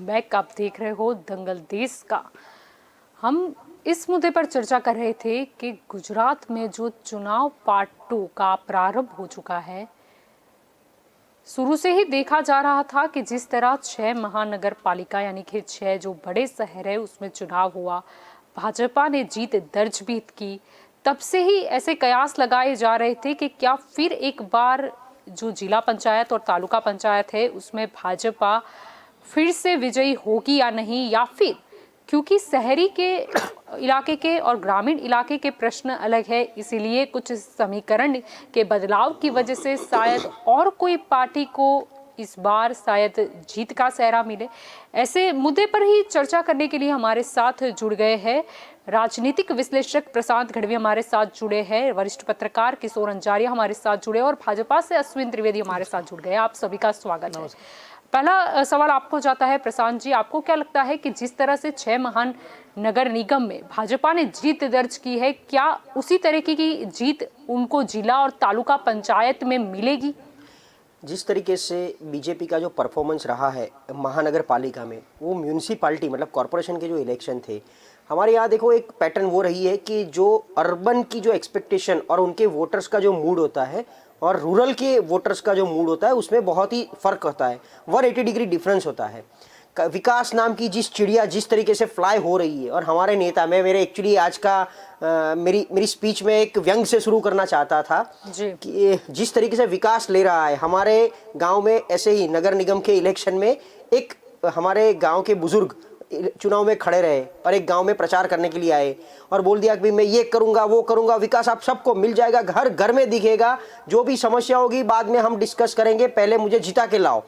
Back आप देख रहे हो दंगल देश का। हम इस मुद्दे पर चर्चा कर रहे थे कि गुजरात में जो चुनाव पार्ट 2 का प्रारंभ हो चुका है, शुरू से ही देखा जा रहा था कि जिस तरह 6 महानगर पालिका यानी कि 6 जो बड़े शहर है उसमें चुनाव हुआ, भाजपा ने जीत दर्ज भी की। तब से ही ऐसे कयास लगाए जा रहे थे कि क्या फिर एक बार जो जिला पंचायत और तालुका पंचायत है उसमें भाजपा फिर से विजयी होगी या नहीं, या फिर क्योंकि शहरी के इलाके के और ग्रामीण इलाके के प्रश्न अलग है, इसीलिए कुछ समीकरण के बदलाव की वजह से शायद और कोई पार्टी को इस बार शायद जीत का सेहरा मिले। ऐसे मुद्दे पर ही चर्चा करने के लिए हमारे साथ जुड़ गए हैं राजनीतिक विश्लेषक प्रशांत गढ़वी, हमारे साथ जुड़े हैं वरिष्ठ पत्रकार किशोर अंजारिया, हमारे साथ जुड़े, और भाजपा से अश्विन त्रिवेदी हमारे साथ जुड़ गए। आप सभी का स्वागत है। पहला सवाल आपको जाता है प्रशांत जी, आपको क्या लगता है कि जिस तरह से 6 महान नगर निगम में भाजपा ने जीत दर्ज की है, क्या उसी तरीके की जीत उनको जिला और तालुका पंचायत में मिलेगी? जिस तरीके से बीजेपी का जो परफॉर्मेंस रहा है महानगर पालिका में, वो म्यूनिसिपालिटी मतलब कॉरपोरेशन के जो इलेक्शन थे, हमारे यहाँ देखो एक पैटर्न वो रही है कि जो अर्बन की जो एक्सपेक्टेशन और उनके वोटर्स का जो मूड होता है और रूरल के वोटर्स का जो मूड होता है उसमें बहुत ही फ़र्क होता है, 180 डिग्री डिफरेंस होता है। विकास नाम की जिस चिड़िया जिस तरीके से फ्लाई हो रही है, और हमारे नेता, मैं मेरे एक्चुअली आज का मेरी स्पीच में एक व्यंग से शुरू करना चाहता था कि जिस तरीके से विकास ले रहा है हमारे गांव में, ऐसे ही नगर निगम के इलेक्शन में एक हमारे गांव के बुजुर्ग चुनाव में खड़े रहे और एक गांव में प्रचार करने के लिए आए और बोल दिया कि भाई मैं ये करूंगा वो करूंगा, विकास आप सबको मिल जाएगा, घर घर में दिखेगा, जो भी समस्या होगी बाद में हम डिस्कस करेंगे, पहले मुझे जिता के लाओ।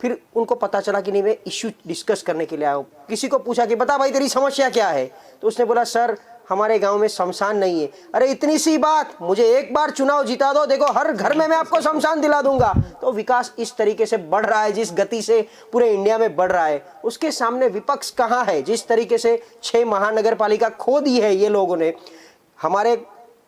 फिर उनको पता चला कि नहीं, मैं इश्यू डिस्कस करने के लिए आया हूँ। किसी को पूछा कि बता भाई तेरी समस्या क्या है, तो उसने बोला सर हमारे गांव में शमशान नहीं है। अरे इतनी सी बात, मुझे एक बार चुनाव जिता दो, देखो हर घर में मैं आपको शमशान दिला दूंगा। तो विकास इस तरीके से बढ़ रहा है, जिस गति से पूरे इंडिया में बढ़ रहा है, उसके सामने विपक्ष कहाँ है? जिस तरीके से 6 महानगर पालिका खो दी है ये लोगों ने। हमारे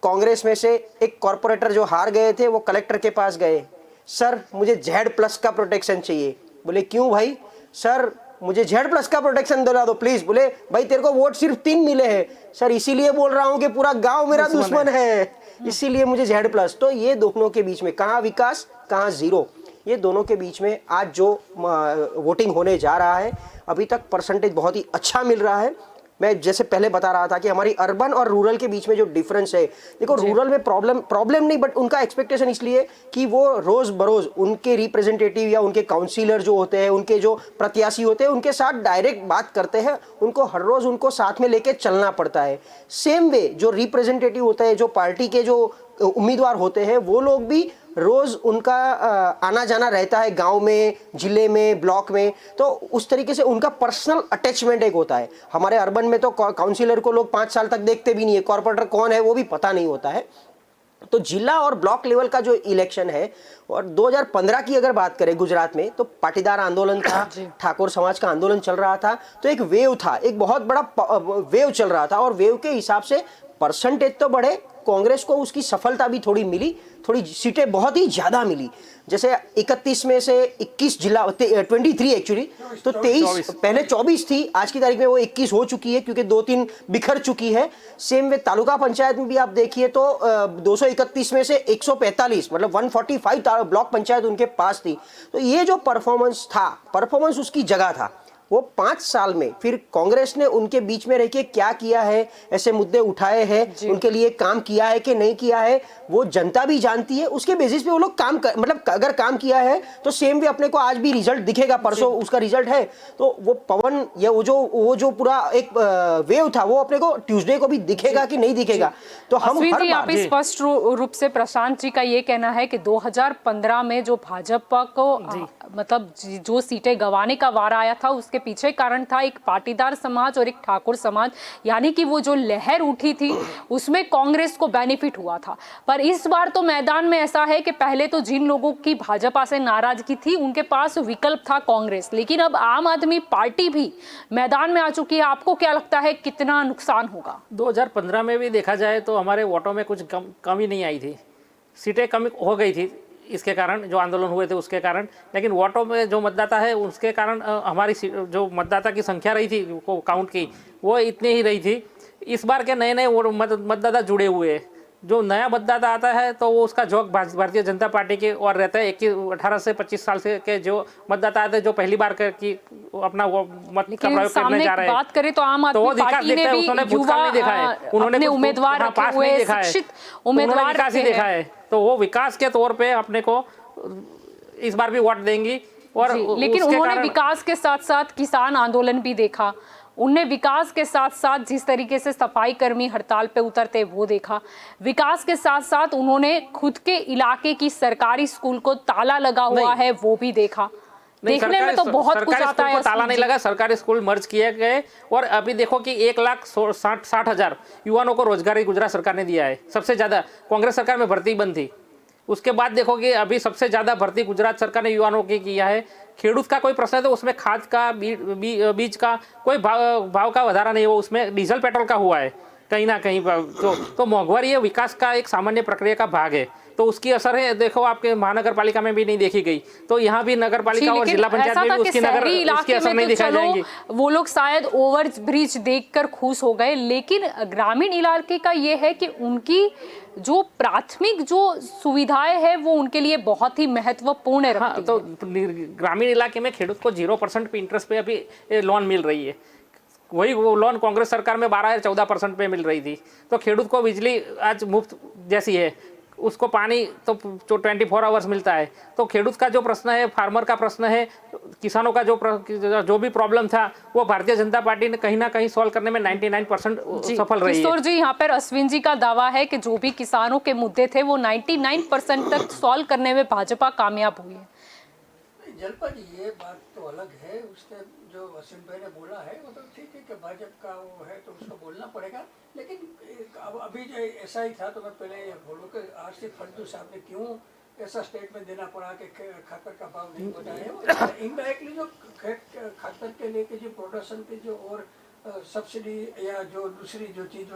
कांग्रेस में से एक कॉरपोरेटर जो हार गए थे वो कलेक्टर के पास गए, सर मुझे Z+ का प्रोटेक्शन चाहिए। बोले क्यों भाई? सर मुझे Z+ का प्रोटेक्शन दिला दो प्लीज। बोले भाई तेरे को वोट सिर्फ 3 मिले हैं। सर इसीलिए बोल रहा हूं कि पूरा गांव मेरा दुश्मन है, इसीलिए मुझे Z+। तो ये दोनों के बीच में कहाँ विकास कहाँ जीरो, ये दोनों के बीच में आज जो वोटिंग होने जा रहा है, अभी तक परसेंटेज बहुत ही अच्छा मिल रहा है। मैं जैसे पहले बता रहा था कि हमारी अर्बन और रूरल के बीच में जो डिफरेंस है, देखो रूरल में प्रॉब्लम नहीं, बट उनका एक्सपेक्टेशन इसलिए कि वो रोज बरोज उनके रिप्रेजेंटेटिव या उनके काउंसिलर जो होते हैं, उनके जो प्रत्याशी होते हैं, उनके साथ डायरेक्ट बात करते हैं, उनको हर रोज उनको साथ में लेके चलना पड़ता है। सेम वे जो रिप्रेजेंटेटिव होता है, जो पार्टी के जो उम्मीदवार होते हैं, वो लोग भी रोज उनका आना जाना रहता है गांव में, जिले में, ब्लॉक में, तो उस तरीके से उनका पर्सनल अटैचमेंट एक होता है। हमारे अर्बन में तो काउंसिलर को लोग 5 साल तक देखते भी नहीं है, कॉर्पोरेटर कौन है वो भी पता नहीं होता है। तो जिला और ब्लॉक लेवल का जो इलेक्शन है, और 2015 की अगर बात करें गुजरात में, तो पाटीदार आंदोलन था, ठाकुर समाज का आंदोलन चल रहा था, तो एक वेव था, एक बहुत बड़ा वेव चल रहा था, और वेव के हिसाब से परसेंटेज तो बढ़े, कांग्रेस को उसकी सफलता भी थोड़ी मिली, थोड़ी सीटें बहुत ही ज्यादा मिली। जैसे 31 में से 21 जिला 23 एक्चुअली, तो 23 पहले 24 थी, आज की तारीख में वो 21 हो चुकी है क्योंकि 2-3 बिखर चुकी है। सेम वे तालुका पंचायत में भी आप देखिए तो 231 में से 145 मतलब 145 ब्लॉक पंचायत उनके पास थी। तो ये जो परफॉर्मेंस था, परफॉर्मेंस उसकी जगह था। वो 5 साल में फिर कांग्रेस ने उनके बीच में रह के क्या किया है, ऐसे मुद्दे उठाए हैं, उनके लिए काम किया है कि नहीं किया है, वो जनता भी जानती है। उसके बेसिस पे वो लोग काम मतलब अगर काम किया है तो सेम वे अपने को आज भी रिजल्ट दिखेगा, परसों उसका रिजल्ट है। तो वो पवन या वो जो पूरा एक वेव था वो अपने को ट्यूसडे को भी दिखेगा कि नहीं दिखेगा। तो हम हर यहाँ पे स्पष्ट रूप से प्रशांत जी का ये कहना है कि 2015 में जो भाजपा को मतलब जो सीटें गंवाने का वारा आया था, उसके पीछे कारण था एक पाटीदार समाज और एक ठाकुर समाज, यानी कि वो जो लहर उठी थी उसमें कांग्रेस को बेनिफिट हुआ था। पर इस बार तो मैदान में ऐसा है कि पहले तो जिन लोगों की भाजपा से नाराजगी थी उनके पास विकल्प था कांग्रेस, लेकिन अब आम आदमी पार्टी भी मैदान में आ चुकी है। आपको क्या लगता है कितना नुकसान होगा? 2015 में भी देखा जाए तो हमारे वोटों में कुछ कमी नहीं आई थी, सीटें कम हो गई थी, इसके कारण जो आंदोलन हुए थे उसके कारण। लेकिन वोटों में जो मतदाता है उसके कारण हमारी जो मतदाता की संख्या रही थी को काउंट की वो इतनी ही रही थी। इस बार के नए नए मतदाता जुड़े हुए हैं। जो नया मतदाता आता है तो वो उसका झोंक भारतीय जनता पार्टी की ओर रहता है। 18 से 25 साल से के जो मतदाता आते हैं जो पहली बार की अपना वो मत का प्रयोग करने जा रहे हैं, बात करें तो आम तो वो आदमी पार्टी ने भी उन्होंने भूतकाल नहीं देखा है, उन्होंने अपने उम्मीदवार हाँ, रखे पास हुए नहीं देखा है, शिक्षित उन्होंने उम्मीदवार विकास ही रखे देखा हैं। है, तो वो विकास के तौर पे अपने को इस बार भी वोट देंगी। और लेकिन उसके उन्होंने कारण विकास के साथ साथ किसान आंदोलन भी देखा, उनने विकास के साथ साथ जिस तरीके से सफाई कर्मी हड़ताल पे उतरते वो देखा, विकास के साथ साथ उन्होंने खुद के इलाके की सरकारी स्कूल को ताला लगा हुआ है वो भी देखा। देखने में तो बहुत कुछ आता है। ताला नहीं लगा, सरकारी स्कूल मर्ज किए गए। और अभी देखो कि 1,60,000 युवाओं को रोजगार गुजरात सरकार ने दिया है। सबसे ज्यादा कांग्रेस सरकार में भर्ती बंद थी, उसके बाद देखो कि अभी सबसे ज्यादा भर्ती गुजरात सरकार ने युवाओं की किया है। खेडूत का कोई प्रश्न है तो उसमें खाद का बीज का कोई भाव का વધાरा नहीं हो, उसमें डीजल पेट्रोल का हुआ है कहीं ना कहीं। तो मोंघवारी ये विकास का एक सामान्य प्रक्रिया का भाग है, तो उसकी असर है देखो आपके महानगर पालिका में भी नहीं देखी गई, तो यहाँ भी नगर पालिका और जिला पंचायत में भी उसकी असर नहीं दिखाई जाएंगी। वो लोग शायद ओवर ब्रिज देखकर खुश हो गए, लेकिन ग्रामीण इलाके का ये है कि उनकी जो प्राथमिक जो सुविधाएं है वो उनके लिए बहुत ही महत्वपूर्ण है। हाँ, तो ग्रामीण इलाके में खेडूत को 0% पे इंटरेस्ट पे अभी लोन मिल रही है। वही वो लोन कांग्रेस सरकार में 12 या 14% पे मिल रही थी। तो खेडूत को बिजली आज मुफ्त जैसी है, उसको पानी तो 24 आवर्स मिलता है। तो खेडूत का जो प्रश्न है, फार्मर का प्रश्न है, किसानों का जो भी प्रॉब्लम था वो भारतीय जनता पार्टी ने कहीं ना कहीं सॉल्व करने में 99% सफल रही है। किशोर जी, यहाँ पर अश्विन जी का दावा है कि जो भी किसानों के मुद्दे थे वो 99% तक सॉल्व करने में भाजपा कामयाब हुई है। जलपा जी, ये बात तो अलग है। उसने जो अश्विन भाई ने बोला है वो तो ठीक है कि भाजपा का वो है तो उसको बोलना पड़ेगा। लेकिन अब अभी जो ऐसा ही था, तो मैं पहले ये बोलूँ कि आरसी फंडू साहब ने क्यों ऐसा स्टेटमेंट देना पड़ा कि खातर का भाव नहीं बताया। इनडायरेक्टली जो खातर के लेके जो प्रोडक्शन की जो और सब्सिडी या जो दूसरी जो चीज़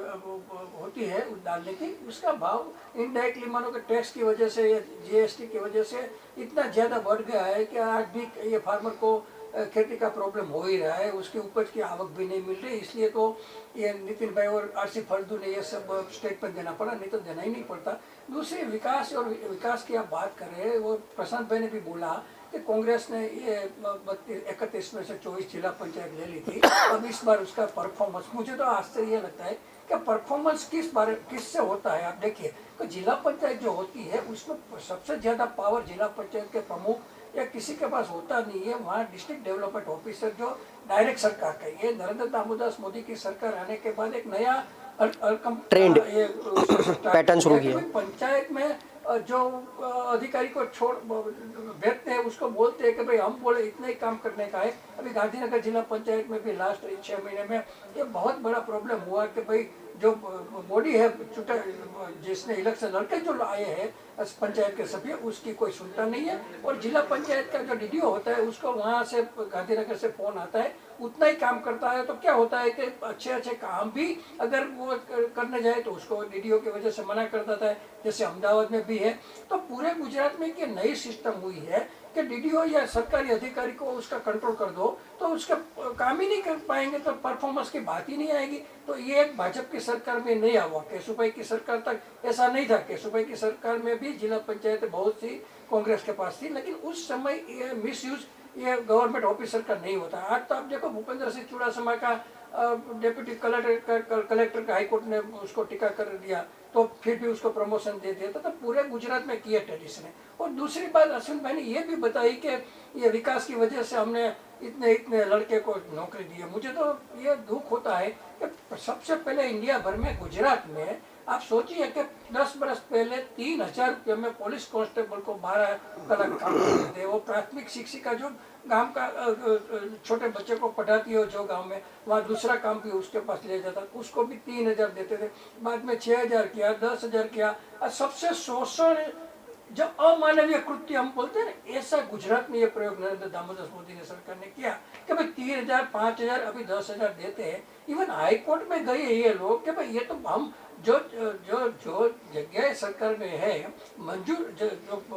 होती है उस डालने की, उसका भाव इनडायरेक्टली मानो कि टैक्स की वजह से या जीएसटी की वजह से इतना ज़्यादा बढ़ गया है कि आज भी ये फार्मर को खेती का प्रॉब्लम हो ही रहा है, उसकी उपज की आवक भी नहीं मिल रही। इसलिए तो ये नितिन भाई और आरसी फल्दू ने ये सब स्टेटमेंट देना पड़ा, नहीं तो देना ही नहीं पड़ता। दूसरे विकास और विकास की आप बात कर रहे हैं, वो प्रशांत भाई ने भी बोला कि कांग्रेस ने ये 31 में से 24 जिला पंचायत ले ली थी। अब इस बार उसका परफॉर्मेंस, मुझे तो आश्चर्य लगता है कि परफॉर्मेंस किससे होता है। आप देखिए कि जिला पंचायत जो होती है उसमें सबसे ज़्यादा पावर जिला पंचायत के प्रमुख या किसी के पास होता नहीं है। वहाँ डिस्ट्रिक्ट डेवलपमेंट ऑफिसर जो डायरेक्ट सरकार का, ये नरेंद्र दामोदर मोदी की सरकार आने के बाद एक नया ट्रेंड पैटर्न शुरू किया। पंचायत में जो अधिकारी को छोड़ भेजते हैं उसको बोलते हैं कि भाई हम बोले इतना ही काम करने का है। अभी गांधीनगर जिला पंचायत में भी लास्ट 6 महीने में ये बहुत बड़ा प्रॉब्लम हुआ कि भाई जो बॉडी है चुटा जिसने इलेक्शन लड़के जो आए हैं पंचायत के सभ्य, उसकी कोई सुनता नहीं है। और जिला पंचायत का जो डीडीओ होता है उसको वहाँ से गांधीनगर से फोन आता है, उतना ही काम करता है। तो क्या होता है कि अच्छे अच्छे काम भी अगर वो करने जाए तो उसको डीडीओ की वजह से मना कर देता है, जैसे अहमदाबाद में भी है। तो पूरे गुजरात में एक नई सिस्टम हुई है कि डीडीओ या सरकारी अधिकारी को उसका कंट्रोल कर दो तो उसका काम ही नहीं कर पाएंगे, तो परफॉर्मेंस की बात ही नहीं आएगी। तो ये एक भाजपा की सरकार में नहीं हुआ। केशुभाई की सरकार तक ऐसा नहीं था। केशुभाई की सरकार में भी जिला पंचायत बहुत सी कांग्रेस के पास थी, लेकिन उस समय ये मिसयूज ये गवर्नमेंट ऑफिसर का नहीं होता। आज तो आप देखो भूपेंद्र सिंह चुड़ासमा का डिप्टी कलेक्टर का हाईकोर्ट ने उसको टिका कर दिया, तो फिर भी उसको प्रमोशन दे दिया। तो पूरे गुजरात में किया ट्रेडिशन है। और दूसरी बात अश्विन भाई ने ये भी बताई कि ये विकास की वजह से हमने इतने इतने लड़के को नौकरी दी है। मुझे तो ये दुख होता है कि सबसे पहले इंडिया भर में गुजरात में आप सोचिए कि 10 बरस पहले 3,000 रुपये में पुलिस कांस्टेबल को 12 कलाक काम करते थे। वो प्राथमिक शिक्षिका जो गांव का छोटे बच्चे को पढ़ाती हो जो गांव में, वहाँ दूसरा काम भी उसके पास ले जाता, उसको भी 3,000 देते थे। बाद में 6,000 किया, 10,000 किया। और सबसे शोषण जो अमानवीय कृत्य हम बोलते हैं ना, ऐसा गुजरात में ये प्रयोग नरेंद्र दामोदर मोदी ने सरकार ने किया कि भाई 3,000, 5,000, अभी 10,000 देते हैं। इवन हाई कोर्ट में गए ये लोग कि भाई ये तो हम जो जो जो जगह सरकार में है जो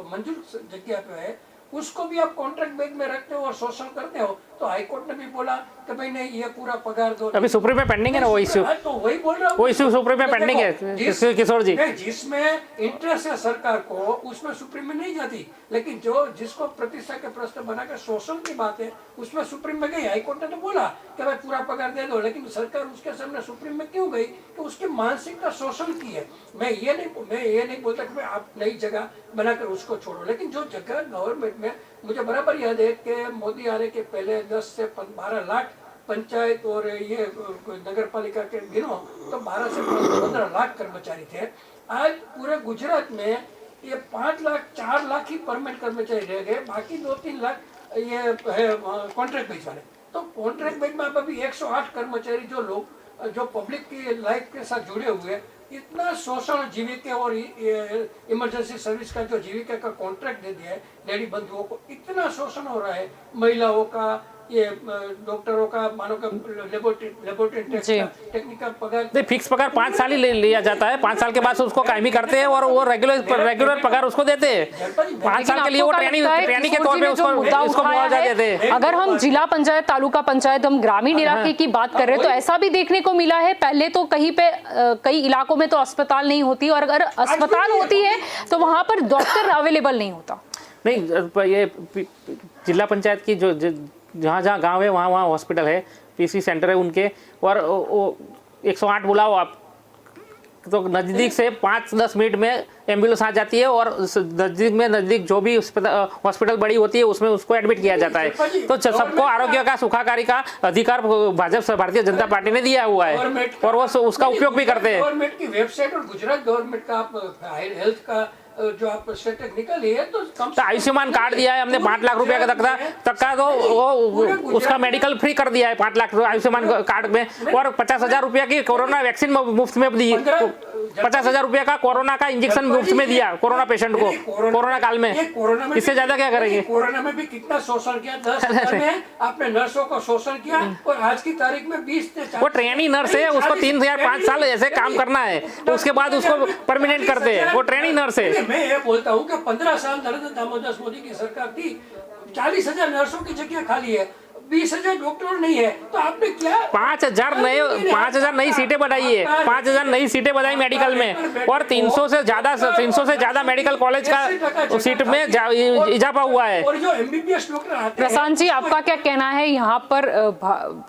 मंजूर जगह पे है उसको भी आप कॉन्ट्रैक्ट बेस में रखते हो और शोषण करते हो। तो हाईकोर्ट ने भी बोला कि भाई नहीं ये पूरा पगार दो। अभी सुप्रीम में पेंडिंग है ना वो इश्यू, तो वही बोल रहा हूँ, वो इश्यू सुप्रीम में पेंडिंग है किशोर जी। जिसमें इंटरेस्ट है सरकार को उसमें सुप्रीम में नहीं जाती, लेकिन जो जिसको प्रतिष्ठा के प्रश्न बनाकर शोषण की बात है उसमें सुप्रीम में गई। हाईकोर्ट ने तो बोला कि भाई पूरा पगार दे दो, लेकिन सरकार उसके सामने सुप्रीम में क्यों गई कि उसकी मानसिकता शोषण की है। मैं ये नहीं बोलता कि आप नई जगह बनाकर उसको छोड़ो, लेकिन जो जगह गवर्नमेंट में, मुझे बराबर याद है कि मोदी आने के पहले 10 से 12 लाख पंचायत और ये नगर पालिका के गिनो तो 12 से 15 लाख कर्मचारी थे। आज पूरे गुजरात में ये 5 लाख 4 लाख ही परमानेंट कर्मचारी रह गए, बाकी 2-3 लाख ये है कॉन्ट्रैक्ट बेस वाले। तो कॉन्ट्रैक्ट बेस में आप अभी 108 कर्मचारी जो लोग जो पब्लिक की लाइफ के साथ जुड़े हुए, इतना शोषण जीविका और इमरजेंसी सर्विस का जो जीविका का कॉन्ट्रैक्ट दे दिया है लेडी बंधुओं को, इतना शोषण हो रहा है महिलाओं का, ये डॉक्टरों का, मानो का लेबोरेटरी टेक्निकल पगार नहीं, फिक्स पगार 5 साल ही लिया जाता है, 5 साल के बाद उसको कायमी करते हैं और वो रेगुलर पगार उसको देते हैं। 5 साल के लिए वो ट्रेनिंग के तौर पे उसको मुआवजा देते हैं। अगर हम जिला पंचायत, तालुका पंचायत, हम ग्रामीण इलाके की बात कर रहे हैं तो ऐसा भी देखने को मिला है। पहले तो कहीं पे कई इलाकों में तो अस्पताल नहीं होती, और अगर अस्पताल होती है तो वहां पर डॉक्टर अवेलेबल नहीं होता। नहीं, ये जिला पंचायत की जो जहाँ गांव है वहाँ हॉस्पिटल है, पीसी सेंटर है उनके, और 108 बुलाओ आप तो नज़दीक से 5-10 मिनट में एम्बुलेंस आ जाती है और नज़दीक जो भी हॉस्पिटल बड़ी होती है उसमें उसको एडमिट किया जाता है। तो सबको आरोग्य का, सुखाकारी का अधिकार भाजपा भारतीय जनता पार्टी ने दिया हुआ है और वो उसका उपयोग भी करते हैं। गवर्नमेंट की वेबसाइट और गुजरात गवर्नमेंट का हेल्थ का जो आप स्टेटस निकाली है तो आयुष्मान कार्ड दिया है हमने 5 लाख रुपए तक का तो वो उसका मेडिकल फ्री कर दिया है 5 लाख आयुष्मान कार्ड में, और 50,000 रुपया की कोरोना वैक्सीन मुफ्त में दी, 50,000 रुपया का कोरोना का इंजेक्शन मुफ्त में दिया कोरोना पेशेंट को कोरोना काल में। इससे ज्यादा क्या करेंगे? कोरोना में भी कितना शोषण किया, 10 में आपने नर्सों को शोषण किया और आज की तारीख में 20 से वो ट्रेनी नर्स है, उसको 3 या 5 साल ऐसे काम करना है, उसके बाद उसको परमानेंट करते हैं, वो ट्रेनी नर्स है। मैं ये बोलता हूँ कि 15 साल नरेंद्र दामोदर मोदी की सरकार थी, 40,000 नर्सों की जगह खाली है, 20,000 डॉक्टर नहीं है, तो आपने क्या 5,000 नई सीटें बढ़ाई है, 5,000 नई सीटें बढ़ाई मेडिकल में, और 300 से ज्यादा मेडिकल कॉलेज का सीट में इजाफा हुआ है। और जो एमबीबीएस डॉक्टर आते हैं। प्रशांत जी, आपका क्या कहना है यहाँ पर?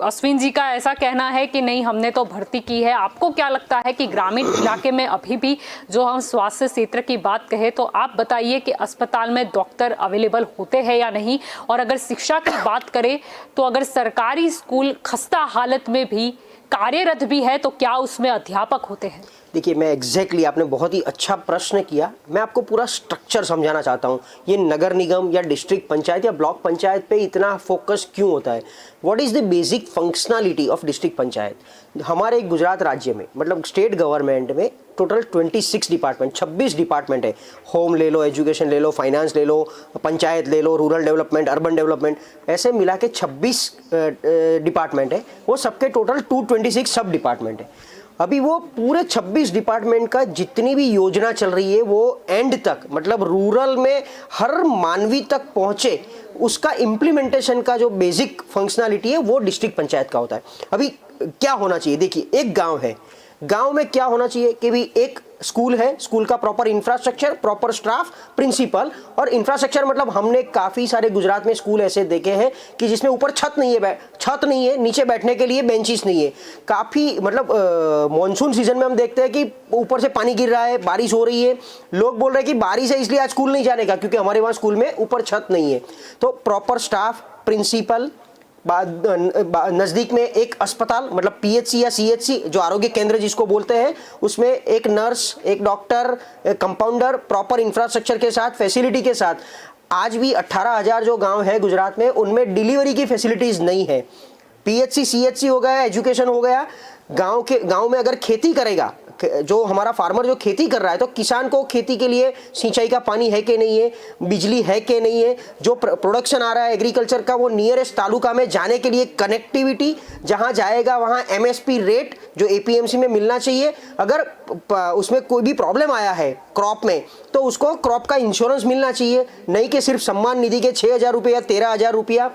अश्विन जी का ऐसा कहना है कि नहीं हमने तो भर्ती की है। आपको क्या लगता है कि ग्रामीण इलाके में अभी भी जो हम स्वास्थ्य क्षेत्र की बात कहें तो आप बताइए कि अस्पताल में डॉक्टर अवेलेबल होते हैं या नहीं? और अगर शिक्षा की बात करें तो अगर सरकारी स्कूल खस्ता हालत में भी कार्यरत भी है तो क्या उसमें अध्यापक होते हैं? देखिए, मैं एग्जैक्टली आपने बहुत ही अच्छा प्रश्न किया। मैं आपको पूरा स्ट्रक्चर समझाना चाहता हूँ। ये नगर निगम या डिस्ट्रिक्ट पंचायत या ब्लॉक पंचायत पे इतना फोकस क्यों होता है? What is the basic functionality of district panchayat? हमारे गुजरात राज्य में, मतलब स्टेट गवर्नमेंट में टोटल 26 डिपार्टमेंट, 26 डिपार्टमेंट है। होम ले लो, एजुकेशन ले लो, फाइनेंस ले लो, पंचायत ले लो, रूरल डेवलपमेंट, अर्बन डेवलपमेंट, ऐसे मिला के 26 डिपार्टमेंट है। वो सबके टोटल 226 सब डिपार्टमेंट है। अभी वो पूरे 26 डिपार्टमेंट का जितनी भी योजना चल रही है वो एंड तक, मतलब रूरल में हर मानवी तक पहुंचे, उसका इम्प्लीमेंटेशन का जो बेसिक फंक्शनलिटी है वो डिस्ट्रिक्ट पंचायत का होता है। अभी क्या होना चाहिए? देखिए, एक गांव है, गांव में क्या होना चाहिए कि भी एक स्कूल है, स्कूल का proper infrastructure, proper staff, principal. और इंफ्रास्ट्रक्चर मतलब हमने काफ़ी सारे गुजरात में स्कूल ऐसे देखे हैं कि जिसमें ऊपर छत नहीं है, नीचे बैठने के लिए बेंचेस नहीं है। काफ़ी मतलब मॉनसून सीजन में हम देखते हैं कि ऊपर से पानी गिर रहा है, बारिश हो रही है, लोग बोल रहे हैं कि बारिश है इसलिए आज स्कूल नहीं जाने का, क्योंकि हमारे वहाँ स्कूल में ऊपर छत नहीं है। तो प्रॉपर स्टाफ, प्रिंसिपल, नज़दीक में एक अस्पताल मतलब पीएचसी या सीएचसी जो आरोग्य केंद्र जिसको बोलते हैं, उसमें एक नर्स, एक डॉक्टर, एक कंपाउंडर, प्रॉपर इंफ्रास्ट्रक्चर के साथ, फैसिलिटी के साथ। आज भी 18,000 जो गांव है गुजरात में उनमें डिलीवरी की फैसिलिटीज़ नहीं है। पीएचसी सीएचसी हो गया, एजुकेशन हो गया। गांव में अगर खेती करेगा, जो हमारा फार्मर जो खेती कर रहा है, तो किसान को खेती के लिए सिंचाई का पानी है कि नहीं है, बिजली है कि नहीं है, जो प्रोडक्शन आ रहा है एग्रीकल्चर का वो नियरेस्ट तालुका में जाने के लिए कनेक्टिविटी, जहां जाएगा वहां एमएसपी रेट जो एपीएमसी में मिलना चाहिए। अगर उसमें कोई भी प्रॉब्लम आया है क्रॉप में, तो उसको क्रॉप का इंश्योरेंस मिलना चाहिए, नहीं कि सिर्फ सम्मान निधि के 6,000 रुपये या 13,000 रुपया।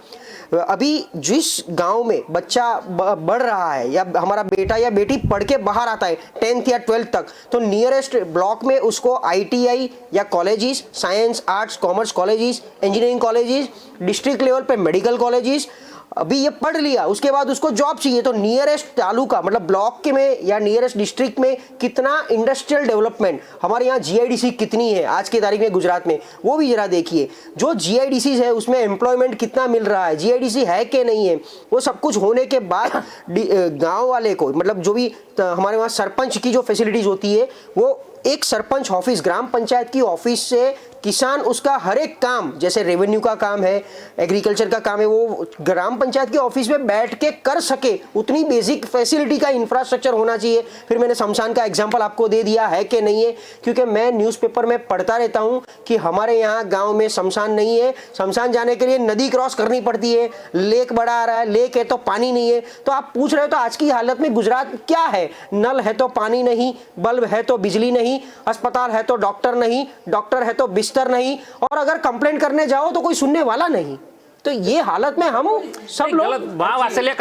अभी जिस गांव में बच्चा बढ़ रहा है या हमारा बेटा या बेटी पढ़ के बाहर आता है 10th या 12th तक, तो नियरेस्ट ब्लॉक में उसको ITI या colleges, science arts commerce colleges, engineering colleges, district level पे मेडिकल कॉलेजेस, अभी ये पढ़ लिया उसके बाद उसको जॉब चाहिए, तो नियरेस्ट तालुका मतलब ब्लॉक के में या नियरेस्ट डिस्ट्रिक्ट में कितना इंडस्ट्रियल डेवलपमेंट, हमारे यहाँ GIDC कितनी है आज की तारीख में गुजरात में, वो भी जरा देखिए। जो GIDC है उसमें एम्प्लॉयमेंट कितना मिल रहा है, GIDC है कि नहीं है, वो सब कुछ होने के बाद गाँव वाले को मतलब जो भी हमारे वहाँ सरपंच की जो फैसिलिटीज होती है, वो एक सरपंच ऑफिस, ग्राम पंचायत की ऑफिस से किसान उसका हर एक काम, जैसे रेवेन्यू का काम है, एग्रीकल्चर का काम है, वो ग्राम पंचायत के ऑफिस में बैठ के कर सके, उतनी बेसिक फैसिलिटी का इंफ्रास्ट्रक्चर होना चाहिए। फिर मैंने शमशान का एग्जांपल आपको दे दिया है कि नहीं है, क्योंकि मैं न्यूज़पेपर में पढ़ता रहता हूँ कि हमारे यहाँ गाँव में शमशान नहीं है, शमशान जाने के लिए नदी क्रॉस करनी पड़ती है, लेक बड़ा आ रहा है, लेक है तो पानी नहीं है। तो आप पूछ रहे हो तो आज की हालत में गुजरात क्या है, नल है तो पानी नहीं, बल्ब है तो बिजली नहीं, अस्पताल है तो डॉक्टर नहीं, डॉक्टर है तो बिस्तर नहीं, और अगर कंप्लेंट करने जाओ तो कोई सुनने वाला नहीं। तो ये हालत में हम सब लोग माँ वात्सल्य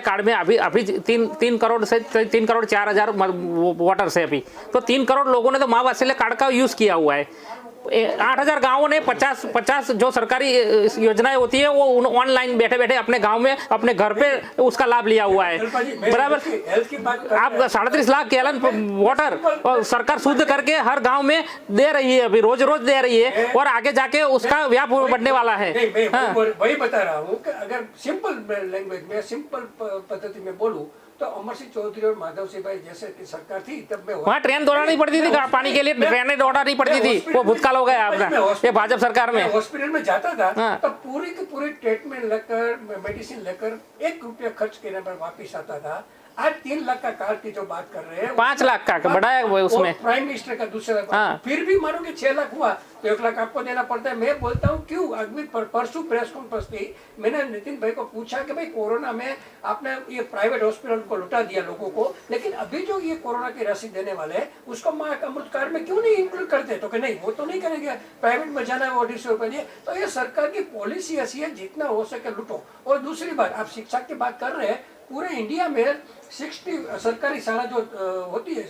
कार्ड में अभी 3 करोड़ से 3 करोड़ 4,000 वोटर्स है अभी, तो 3 करोड़ लोगों ने तो माँ वात्सल्य कार्ड का यूज किया हुआ है। 8,000 गांवों ने 50 जो सरकारी योजनाएं होती है वो ऑनलाइन बैठे बैठे अपने गांव में अपने घर पे उसका लाभ लिया हुआ है। बराबर, आप 37 लाख के एलन वोटर और सरकार शुद्ध करके हर गांव में दे रही है, अभी रोज दे रही है, और आगे जाके उसका व्याप बढ़ने वाला है। वही बता रहा हूँ कि अगर सिंपल लैंग्वेज में, सिंपल पद्धति में बोलूँ तो अमर सिंह चौधरी और माधव सिंह भाई जैसे की सरकार थी तब में वहाँ ट्रेन दौड़ानी पड़ती थी, पानी के लिए ट्रेनें दौड़ानी पड़ती थी, वो भूतकाल हो गया आपका ये भाजपा सरकार में। हॉस्पिटल में जाता था तो पूरी की पूरी ट्रीटमेंट लेकर, मेडिसिन लेकर 1 रुपया खर्च करने पर वापिस आता था। आज 3 लाख का कार्ड की जो बात कर रहे हैं, 5 लाख का बढ़ाया हुआ है उसमें, प्राइम मिनिस्टर का दूसरा, फिर भी मानो कि 6 लाख हुआ तो 1 लाख आपको देना पड़ता है। मैं बोलता हूँ क्यों, अभी परसों प्रेस कॉन्फ्रेंस थी, मैंने नितिन भाई को पूछा कि भाई कोरोना में आपने ये प्राइवेट हॉस्पिटल को लुटा दिया लोगों को, लेकिन अभी जो ये कोरोना की राशि देने वाले हैं उसको माँ अमृत कार्ड में क्यों नहीं इंक्लूड करते, तो कि नहीं वो तो नहीं करेंगे, प्राइवेट में जाना है वो 150 रुपये दिए। तो ये सरकार की पॉलिसी ऐसी है जितना हो सके लुटो। और दूसरी बात, आप शिक्षा की बात कर रहे हैं, पूरे इंडिया में 60 सरकारी शाला जो होती है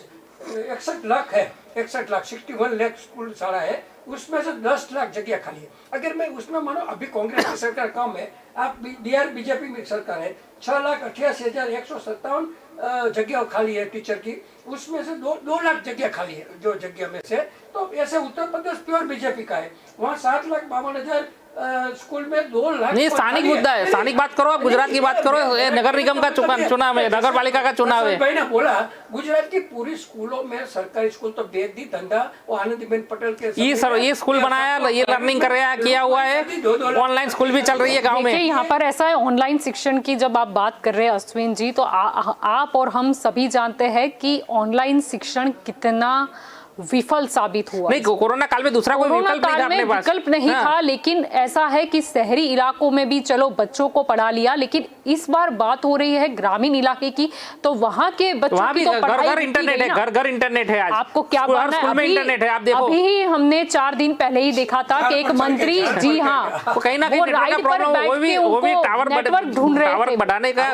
61 लाख है, 61 लाख स्कूल शाला है, उसमें से 10 लाख जगह खाली है। अगर मैं उसमें मानो अभी कांग्रेस की सरकार काम है, आप बिहार बीजेपी में सरकार है, 6,88,157 जगह खाली है टीचर की, उसमें से 2 लाख जगह खाली है जो जगह में से। तो ऐसे उत्तर प्रदेश प्योर बीजेपी का है, वहाँ 7,52,000 स्कूल में 2 लाख। नहीं, स्थानिक मुद्दा है, स्थानिक बात करो, गुजरात की बात करो, नगर निगम का चुनाव है, नगर पालिका का चुनाव है। भाई ने बोला गुजरात की पूरी स्कूलों में सरकारी स्कूल तो बेदी धंधा, वो आनंदीबेन पटेल के ये स्कूल बनाया, ये लर्निंग कर रहा है, किया हुआ है, ऑनलाइन स्कूल भी चल रही है गाँव में। यहाँ पर ऐसा है, ऑनलाइन शिक्षण की जब आप बात कर रहे हैं अश्विन जी, तो आप और हम सभी जानते हैं कि ऑनलाइन शिक्षण कितना विफल साबित हुआ। नहीं, कोरोना काल में दूसरा कोई विकल्प नहीं था अपने पास, विकल्प नहीं था, लेकिन ऐसा है कि शहरी इलाकों में भी चलो बच्चों को पढ़ा लिया, लेकिन इस बार बात हो रही है ग्रामीण इलाके की, तो वहाँ के बच्चों की तो पढ़ाई घर इंटरनेट है, घर इंटरनेट है। आज आपको क्या मानना है, अभी इंटरनेट है, आप देखो अभी ही हमने 4 दिन पहले ही देखा था कि एक मंत्री, जी हाँ, कहीं ना कहीं नेटवर्क का प्रॉब्लम, वो भी टावर ढूंढ रहे थे, टावर बढ़ाने का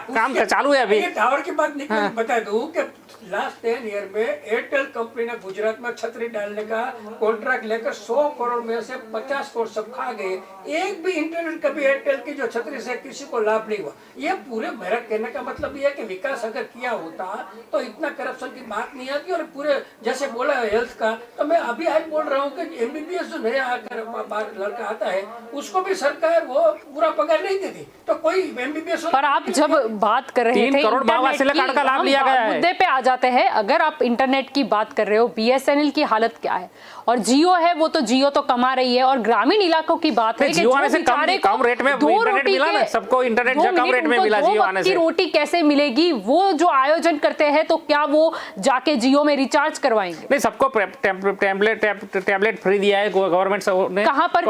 काम चालू है अभी। टावर की बात नहीं बता दूं कि लास्ट 10 ईयर में एयरटेल कंपनी ने गुजरात में छतरी डालने का कॉन्ट्रैक्ट लेकर 100 करोड़ में से 50 करोड़ सब खा गए। एक भी इंटरनेट कभी एयरटेल की जो छतरी से किसी को लाभ नहीं हुआ। ये पूरे मेरा कहने का मतलब ये है कि विकास अगर किया होता तो इतना करप्शन की बात नहीं आती। और पूरे जैसे बोला है हेल्थ का, तो मैं अभी आज बोल रहा हूँ कि MBBS जो नया आकर बाहर लड़का आता है उसको भी सरकार वो पूरा पगार नहीं देती, तो कोई MBBS। पर आप जब बात कर रहे थे 3 करोड़ माँ वात्सल्य कार्ड का लाभ लिया गया है, मुद्दे पे आ जाते हैं। अगर आप इंटरनेट की बात कर रहे हो, BSNL की हालत क्या है, और जियो है, वो तो जियो तो कमा रही है, और ग्रामीण इलाकों की बात है कि जियो आने से कम रेट में इंटरनेट मिला ना सबको, इंटरनेट जो कम रेट में मिला जियो आने से। रोटी कैसे मिलेगी, वो जो आयोजन करते हैं तो क्या वो जाके जियो में रिचार्ज करवाएंगे? नहीं, सबको टैबलेट फ्री दिया है गवर्नमेंट ने। कहां पर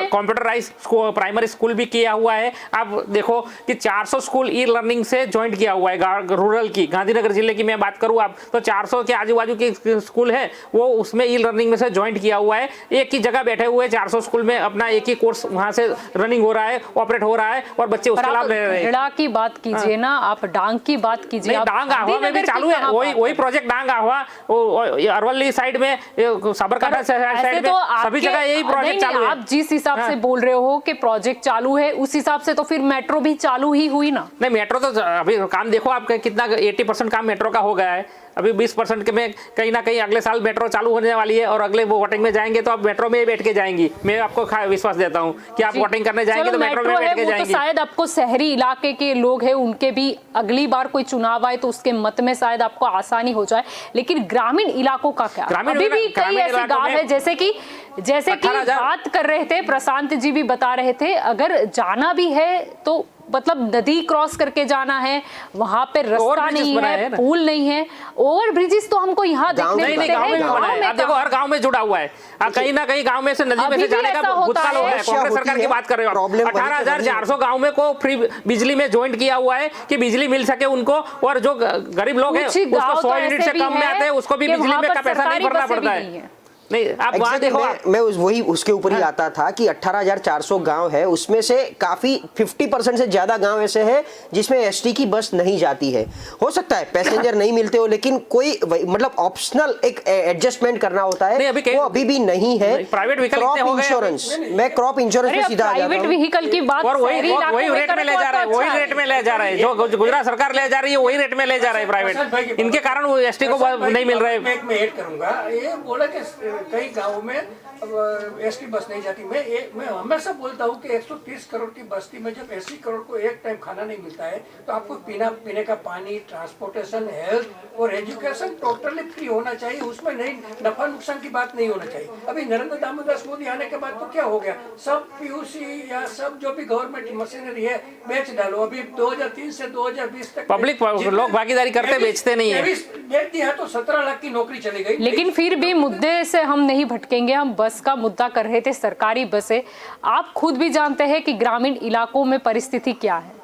कंप्यूटराइज प्राइमरी स्कूल भी किया हुआ है। आप देखो कि 400 स्कूल ई लर्निंग से ज्वाइंट किया हुआ है रूरल की, गांधीनगर जिले की मैं बात करूं करूँ आप तो 400 के आजू बाजू के स्कूल है वो उसमें ई लर्निंग में से ज्वाइंट किया हुआ है, एक ही जगह बैठे हुए 400 स्कूल में अपना एक ही कोर्स वहां से रनिंग हो रहा है, ऑपरेट हो रहा है और बच्चे उसका लाभ ले रहे हैं। गढ़ा की बात कीजिए ना, आप डांग की बात कीजिए। नहीं, डांग आह्वा में भी चालू है, वही प्रोजेक्ट डांग आह्वा, अरवली साइड में, साबरकांठा साइड में, सभी जगह यही प्रोजेक्ट चालू है। आप जिस हिसाब से बोल रहे हो कि प्रोजेक्ट चालू है, उस हिसाब से तो फिर मेट्रो भी चालू ही हुई ना। नहीं, मेट्रो तो अभी काम देखो आप कितना 80% काम मेट्रो का हो गया है, अभी 20% के में कहीं ना कहीं अगले साल मेट्रो चालू होने वाली है और अगले वो वोटिंग में जाएंगे तो आप मेट्रो में ही बैठ के जाएंगी। मैं आपको विश्वास देता हूं कि आप वोटिंग करने जाएंगे तो मेट्रो में बैठ के जाएंगी। तो शायद आपको शहरी इलाके के लोग हैं उनके भी अगली बार कोई चुनाव आए तो उसके मत में शायद आपको आसानी हो जाए, लेकिन ग्रामीण इलाकों का क्या? अभी भी कई ऐसे गांव है जैसे कि बात कर रहे थे, प्रशांत जी भी बता रहे थे, अगर जाना भी है तो मतलब नदी क्रॉस करके जाना है, वहां पे रास्ता नहीं है, पुल नहीं है, ओवर ब्रिजेस तो हमको यहाँ देखने मिलते हैं। आप देखो हर गांव में जुड़ा हुआ है, कहीं ना कहीं गांव में से नदी में से जाने का भूतकाल हो रहा है। कांग्रेस सरकार की बात कर रहे हो, 18,400 गांव में को फ्री बिजली में ज्वाइंट किया हुआ है कि बिजली मिल सके उनको, और जो गरीब लोग हैं उसको 100 यूनिट से कम में आते हैं उसको भी बिजली में का पैसा नहीं भरना पड़ता है। नहीं, आप वहाँ देखो, मैं वही उसके ऊपर ही आता था कि 18,400 गांव है, उसमें से काफी 50% से ज्यादा गांव ऐसे हैं जिसमें एसटी की बस नहीं जाती है। हो सकता है पैसेंजर नहीं मिलते हो, लेकिन कोई मतलब ऑप्शनल एक एडजस्टमेंट करना होता है, वो अभी भी नहीं है। प्राइवेट व्हीकल क्रॉप इंश्योरेंस, मैं क्रॉप इंश्योरेंस पे सीधा आ जाता हूं। प्राइवेट व्हीकल की बात और वही रेट में ले जा रहा है, वही रेट में ले जा रहा है जो गुजरात सरकार ले जा रही है, वही रेट में ले जा रहा है प्राइवेट। इनके कारण वो एसटी को नहीं मिल रहा है। मैं ऐड करूंगा, ये बोला कि कई गाँव में एसटी बस नहीं जाती। मैं हमेशा बोलता हूँ कि 130 करोड़ की बस्ती में जब 80 करोड़ को एक टाइम खाना नहीं मिलता है तो आपको पीने का पानी, ट्रांसपोर्टेशन, हेल्थ और एजुकेशन टोटली फ्री होना चाहिए। उसमें नहीं नफा नुकसान की बात नहीं होना चाहिए। अभी नरेंद्र दामोदर मोदी आने के बाद तो क्या हो गया, सब पीयूसी या सब जो भी गवर्नमेंट मशीनरी है बेच डालो। अभी 2003 से 2020 तक पब्लिक लोग भागीदारी करते बेचते नहीं है, बेच दिया तो 17 लाख की नौकरी चली गई। लेकिन फिर भी मुद्दे से हम नहीं भटकेंगे, हम बस का मुद्दा कर रहे थे, सरकारी बसें। आप खुद भी जानते हैं कि ग्रामीण इलाकों में परिस्थिति क्या है।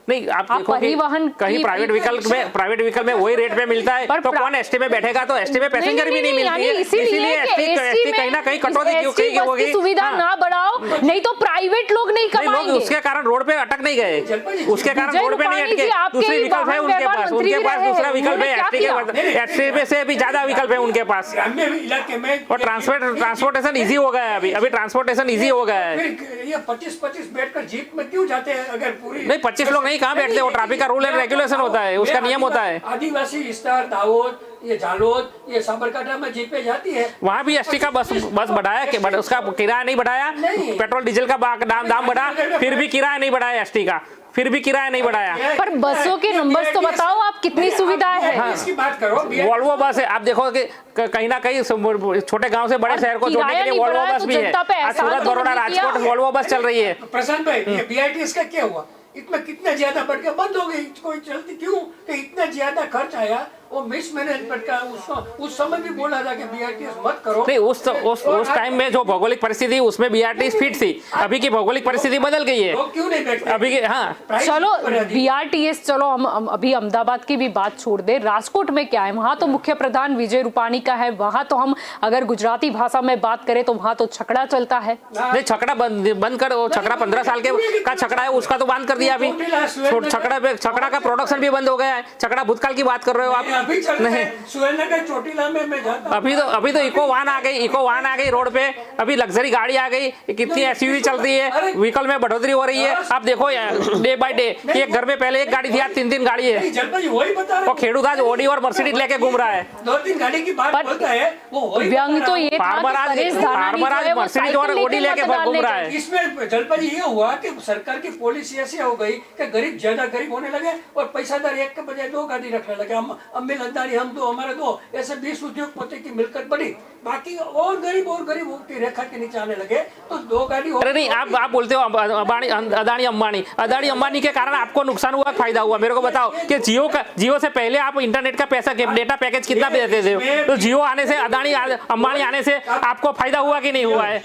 नहीं, आप देखो परिवहन कहीं प्राइवेट व्हीकल में वही रेट में मिलता है तो कौन एसटी में बैठेगा, तो एसटी में पैसेंजर भी नहीं मिलती है, इसीलिए एसटी कहीं ना कहीं कटौती क्यों होगी। सुविधा ना बढ़ाओ, नहीं तो प्राइवेट लोग नहीं कमाएंगे। लोग उसके कारण रोड पे अटक नहीं गए, उसके कारण रोड पे नहीं अटके। दूसरे विकल्प है उनके पास दूसरा विकल्प है, एसटी में से भी ज्यादा विकल्प है उनके पास। ग्रामीण इलाके में और ट्रांसपोर्टेशन इजी हो गया है, अभी ट्रांसपोर्टेशन इजी हो गया है। ये 25-25 बैठकर जीप में क्यों जाते हैं? अगर पूरी नहीं, 25 लोग नहीं, कहाँ बैठते, वो ट्रैफिक का रूल एंड रेगुलेशन होता है, उसका नियम होता है। आदिवासी विस्तार, दाहोद, ये जालोद, ये साबरकांठा में जीपे जाती है, वहाँ भी एसटी का बस बढ़ाया कि उसका किराया नहीं बढ़ाया, पेट्रोल डीजल का दाम बढ़ा, फिर भी किराया नहीं बढ़ाया एसटी का, फिर भी किराया नहीं बढ़ाया। पर बसों के नंबर्स तो बताओ आप, कितनी सुविधाएं हैं। इसकी बात करो, वॉल्वो बस है, आप देखो कि कहीं ना कहीं छोटे गांव से बड़े शहर को जोड़ने के लिए वॉल्वो बस भी है। आज सूरत, बड़ौदा, राजकोट वॉल्वो बस चल रही है। प्रशांत भाई, ये बीआरटीएस का क्या हुआ? इतना कितना ज्यादा बढ़ गया, बंद हो गई, कोई चलती क्यों? कि इतना ज्यादा खर्च आया, वो मिसमैनेजमेंट का। उस समय भी बोला था कि बीआरटीएस मत करो। नहीं, उस टाइम में जो भौगोलिक परिस्थिति उसमें बीआरटीएस फिट थी, अभी की भौगोलिक परिस्थिति बदल गई है। क्यों नहीं बैठते अभी की? हाँ, चलो बीआरटीएस, चलो हम अभी अहमदाबाद की भी बात छोड़ दे। राजकोट में क्या है? वहां तो मुख्य प्रधान विजय रूपाणी का है, वहां तो हम अगर गुजराती भाषा में बात करें तो वहां तो छकड़ा चलता है। नहीं, छकड़ा बंद कर, वो छकड़ा 15 साल के का छकड़ा है, उसका तो बंद कर दिया अभी। छकड़ा का प्रोडक्शन भी बंद हो गया है। छकड़ा भूतकाल की बात कर रहे हो आप? नहीं, सुरेंद्रनगर चोटीला में मैं जाता हूं। अभी तो इको वाहन आ गई रोड पे, अभी लग्जरी गाड़ी आ गई, कितनी एसयूवी चलती है, व्हीकल में बढ़ोतरी हो रही है। आप देखो डे बाय डे, एक घर में पहले एक गाड़ी थी, आज 3 गाड़ी है। वही बता रहा हूं, खेडूत आज ऑडी और मर्सिडीज लेके घूम रहा है। 2-3 गाड़ी की बात बोलता है वो, व्यंग तो ये फार्मर आज मर्सिडीज और ऑडी लेके घूम रहा है। इसमें जलपा जी ये हुआ कि सरकार की पॉलिसी ऐसी हो गई कि गरीब ज्यादा गरीब होने लगे और पैसादार एक के बजाय 2 गाड़ी रखने लगे। अम्मी लंदारी हम 2, हमारे 2, ऐसे 20 उद्योगपति की मिलकत बढ़ी, बाकी और गरीब की रेखा के नीचे आने लगे तो 2 गाड़ी। अरे नहीं, आप बोलते हो अदानी अंबानी के कारण आपको नुकसान हुआ, फायदा हुआ? मेरे को बताओ कि जियो से पहले आप इंटरनेट का पैसा, डेटा पैकेज कितना देते थे? तो जियो आने से, अंबानी आने से आपको फायदा हुआ कि नहीं हुआ है?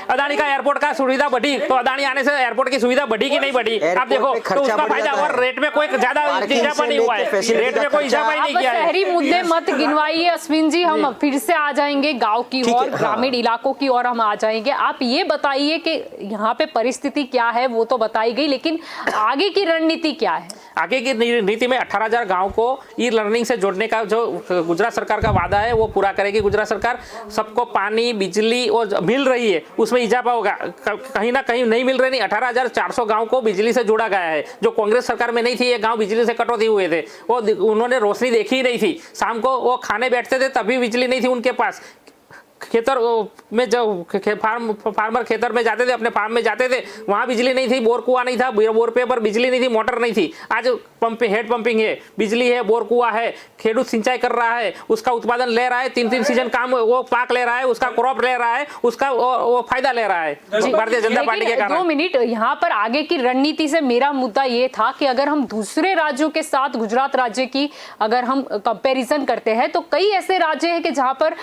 अदानी का एयरपोर्ट का सुविधा बढ़ी, तो अदानी आने से एयरपोर्ट की सुविधा बढ़ी कि नहीं बढ़ी? आप देखो, तो उसका फायदा हुआ। रेट में कोई ज्यादा इजाफा नहीं हुआ है, रेट में कोई इजाफा नहीं किया है। शहरी मुद्दे मत गिनवाइए अश्विन जी, हम फिर से आ जाएंगे गांव की ठीक है, और हाँ। ग्रामीण इलाकों की ओर हम आ जाएंगे। आप ये बताइए कि यहाँ पे परिस्थिति क्या है, वो तो बताई गई, लेकिन आगे की रणनीति क्या है? आगे की नीति में 18,000 गांव को ई लर्निंग से जोड़ने का जो गुजरात सरकार का वादा है वो पूरा करेगी गुजरात सरकार। सबको पानी, बिजली और मिल रही है उसमें इजाफा होगा, कहीं ना कहीं नहीं मिल रही नहीं। 18,400 गांव को बिजली से जोड़ा गया है, जो कांग्रेस सरकार में नहीं थी। ये गांव बिजली से कटौती हुए थे, वो उन्होंने रोशनी देखी ही नहीं थी। शाम को वो खाने बैठते थे तभी बिजली नहीं थी उनके पास। खेतर में जब फार्मर खेतर में जाते थे, अपने फार्म में जाते थे, वहाँ बिजली नहीं थी, बोर कुआं नहीं था, बोर पे पर बिजली नहीं थी, मोटर नहीं थी। आज हेड पंपिंग है, बिजली है, बोर कुआं है, खेडूत सिंचाई कर रहा है, उसका उत्पादन ले रहा है, 3 सीजन काम वो पाक ले रहा है, उसका क्रॉप ले रहा है, उसका वो फायदा ले रहा है भारतीय जनता पार्टी के कारण। 2 मिनट, यहाँ पर आगे की रणनीति से मेरा मुद्दा ये था कि अगर हम दूसरे राज्यों के साथ गुजरात राज्य की अगर हम कंपैरिजन करते हैं तो कई ऐसे राज्य हैं कि जहाँ पर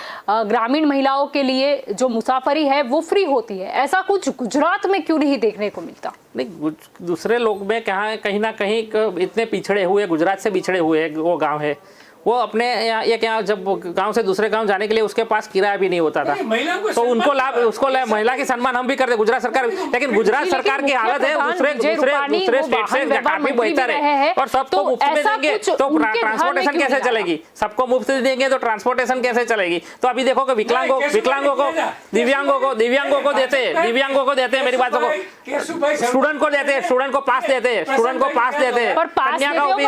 ग्रामीण महिलाओं के लिए जो मुसाफरी है वो फ्री होती है। ऐसा कुछ गुजरात में क्यों नहीं देखने को मिलता? नहीं, दूसरे लोग में कहीं ना कहीं इतने पिछड़े हुए, गुजरात से पिछड़े हुए वो गांव है। वो अपने यहाँ जब गांव से दूसरे गांव जाने के लिए उसके पास किराया भी नहीं होता था, तो उनको लाभ, उसको महिला की सम्मान हम भी करते गुजरात सरकार। लेकिन गुजरात सरकार की हालत है दूसरे स्टेट से काफी बेहतर है। और सबको मुफ्त में देंगे तो ट्रांसपोर्टेशन कैसे चलेगी? सबको मुफ्त देंगे तो ट्रांसपोर्टेशन कैसे चलेगी? तो अभी देखो कि विकलांगों को, दिव्यांगों को देते हैं, मेरी बात को, स्टूडेंट को देते हैं, स्टूडेंट को पास देते हैं, कन्या को भी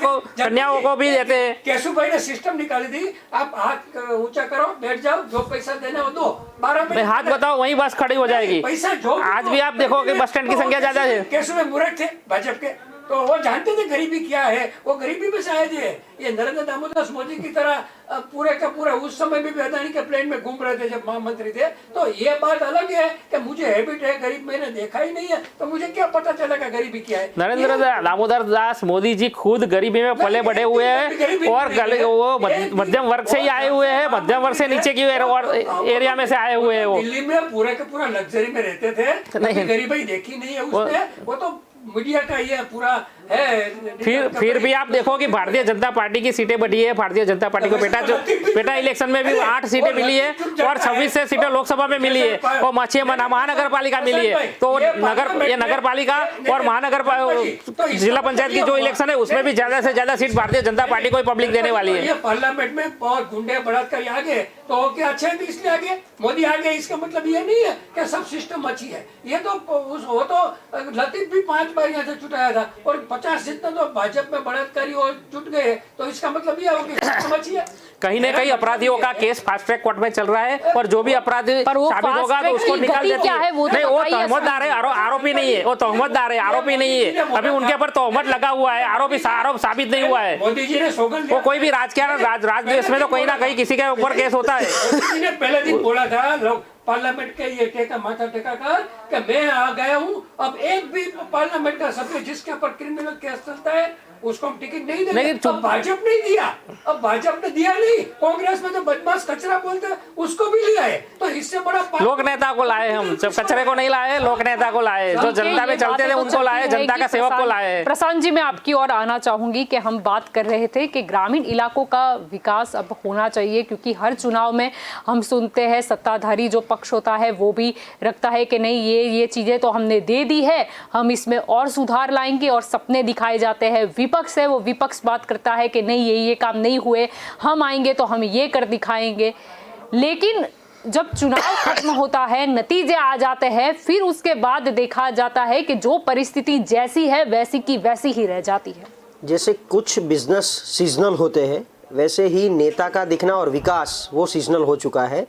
कन्याओं को भी देते हैं। केशु भाई ने सिस्टम निकाली थी, आप हाथ ऊंचा करो, बैठ जाओ, जो पैसा देना हो दो, 12 मिनट हाथ बताओ, वहीं बस खड़ी हो जाएगी। पैसा जो आज भी आप देखो कि बस स्टैंड की संख्या ज्यादा है। केशु में मूर्ख थे भाजपा के, तो वो जानते थे गरीबी क्या है, वो गरीबी में से आए थे। ये नरेंद्र दामोदर मोदी की तरह पूरे का पूरा उस समय भी अदानी के प्लेन में घूम रहे थे जब महामंत्री थे। तो ये बात अलग है कि मुझे हैबिट है, गरीब मैंने देखा ही नहीं है, तो मुझे क्या पता चलेगा गरीबी क्या है। नरेंद्र दामोदर दास मोदी जी खुद गरीबी में पले बढ़े हुए हैं और वो मध्यम वर्ग से ही आए हुए हैं, मध्यम वर्ग से नीचे की एरिया में से आए हुए हैं। वो दिल्ली में पूरे के पूरा लग्जरी में रहते थे, गरीबी देखी नहीं है उसने। वो तो मीडिया का ये पूरा है। फिर भी आप देखो कि भारतीय जनता पार्टी की सीटें बढ़ी है। भारतीय जनता पार्टी को पेटा इलेक्शन में भी 8 सीटें मिली है और 26 से सीटें लोकसभा में मिली है और महानगर पालिका मिली है। तो नगर पालिका और महानगर जिला पंचायत की जो इलेक्शन है उसमें भी ज्यादा से ज्यादा सीट भारतीय जनता पार्टी को ही पब्लिक देने वाली है। ये पार्लियामेंट में बहुत गुंडे बलात्कारी आगे, तो क्या अच्छे है इसलिए आगे मोदी आगे, इसका मतलब ये नहीं है कि सब सिस्टम अच्छी है। ये तो वो तो लतीफ भी 5 बार यहाँ से चुटाया था और 50 जितना तो भाजपा में बलात्कारी और जुट गए, तो इसका मतलब ये होगा सिस्टम अच्छी है। कहीं ना कहीं अपराधियों का केस फास्ट ट्रैक कोर्ट में चल रहा है और जो भी अपराधी साबित होगा तो उसको निकाल देती है। वो तहमतदार है, आरोपी नहीं है, वो तहमतदार है, आरोपी नहीं है। अभी उनके ऊपर तहमत लगा हुआ है, आरोप साबित नहीं हुआ है। मोदी जी ने सौगंध, वो कोई भी राजद्वेष में तो कहीं ना कहीं किसी के ऊपर केस होता है। मोदी जी ने पहले दिन बोला था लोग पार्लियामेंट के ये टेका माथा टेका कर कि मैं आ गया हूँ, अब एक भी पार्लियामेंट का सभ्य जिसके ऊपर क्रिमिनल केस चलता है उसको हम टिकट नहीं देंगे। अब भाजपा नहीं दिया, अब भाजपा ने दिया नहीं, कांग्रेस में तो बदमाश कचरा बोलते उसको भी लिया है। तो इससे बड़ा लोक नेता को लाए हम, जब कचरे को नहीं लाए, लोक नेता को लाए, जो जनता में चलते थे उनको लाए, जनता का सेवक को लाए। प्रशांत जी, मैं आपकी ओर आना चाहूंगी कि हम बात कर रहे थे कि ग्रामीण इलाकों का विकास अब होना चाहिए, क्योंकि हर चुनाव में हम सुनते हैं सत्ताधारी जो पक्ष होता है वो भी रखता है कि नहीं ये चीजें तो हमने दे दी है, हम इसमें और सुधार लाएंगे, और सपने दिखाए जाते हैं। विपक्ष है वो विपक्ष बात करता है कि नहीं ये काम नहीं हुए, हम आएंगे तो हम ये कर दिखाएंगे। लेकिन जब चुनाव खत्म होता है, नतीजे आ जाते हैं, फिर उसके बाद देखा जाता है कि जो परिस्थिति जैसी है वैसी की वैसी ही रह जाती है। जैसे कुछ बिजनेस सीजनल होते हैं वैसे ही नेता का दिखना और विकास वो सीजनल हो चुका है।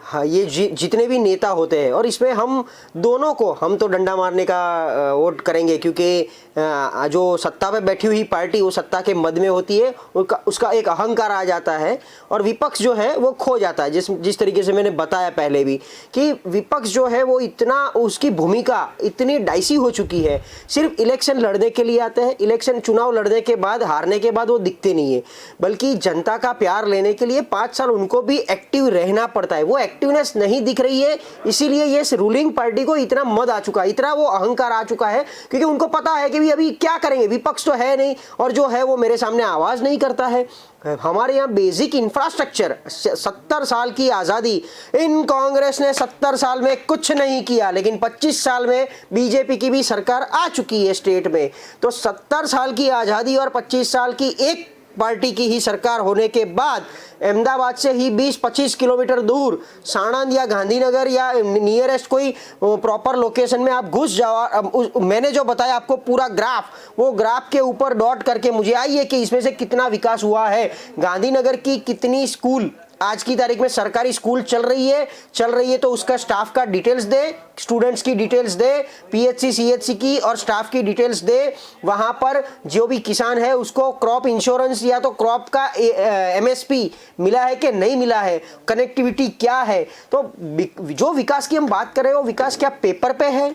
हाँ, ये जितने भी नेता होते हैं, और इसमें हम दोनों को, हम तो डंडा मारने का वोट करेंगे क्योंकि जो सत्ता पे बैठी हुई पार्टी वो सत्ता के मद में होती है, उसका एक अहंकार आ जाता है और विपक्ष जो है वो खो जाता है। जिस तरीके से मैंने बताया पहले भी कि विपक्ष जो है वो इतना, उसकी भूमिका इतनी डाइसी हो चुकी है, सिर्फ इलेक्शन लड़ने के लिए आते हैं, इलेक्शन चुनाव लड़ने के बाद हारने के बाद वो दिखते नहीं है, बल्कि जनता का प्यार लेने के लिए 5 साल उनको भी एक्टिव रहना पड़ता है। वो इफेक्टिवनेस नहीं दिख रही है, इसीलिए ये रूलिंग पार्टी को इतना मद आ चुका है, इतना वो अहंकार आ चुका है, क्योंकि उनको पता है कि भी अभी क्या करेंगे, विपक्ष तो है नहीं और जो है वो मेरे सामने आवाज नहीं करता है। हमारे यहाँ बेसिक इंफ्रास्ट्रक्चर, 70 साल की आज़ादी, इन कांग्रेस ने 70 साल में कुछ नहीं किया, लेकिन 25 साल में बीजेपी की भी सरकार आ चुकी है स्टेट में। तो 70 साल की आज़ादी और 25 साल की एक पार्टी की ही सरकार होने के बाद अहमदाबाद से ही 20-25 किलोमीटर दूर साणंद या गांधीनगर या नियरेस्ट कोई प्रॉपर लोकेशन में आप घुस जाओ, मैंने जो बताया आपको पूरा ग्राफ, वो ग्राफ के ऊपर डॉट करके मुझे आइए कि इसमें से कितना विकास हुआ है। गांधीनगर की कितनी स्कूल आज की तारीख में सरकारी स्कूल चल रही है तो उसका स्टाफ का डिटेल्स दे, स्टूडेंट्स की डिटेल्स दे, पीएचसी सीएचसी की और स्टाफ की डिटेल्स दे। वहां पर जो भी किसान है उसको क्रॉप इंश्योरेंस या तो क्रॉप का एमएसपी मिला है कि नहीं मिला है, कनेक्टिविटी क्या है। तो जो विकास की हम बात कर रहे हैं वो विकास क्या पेपर पे है?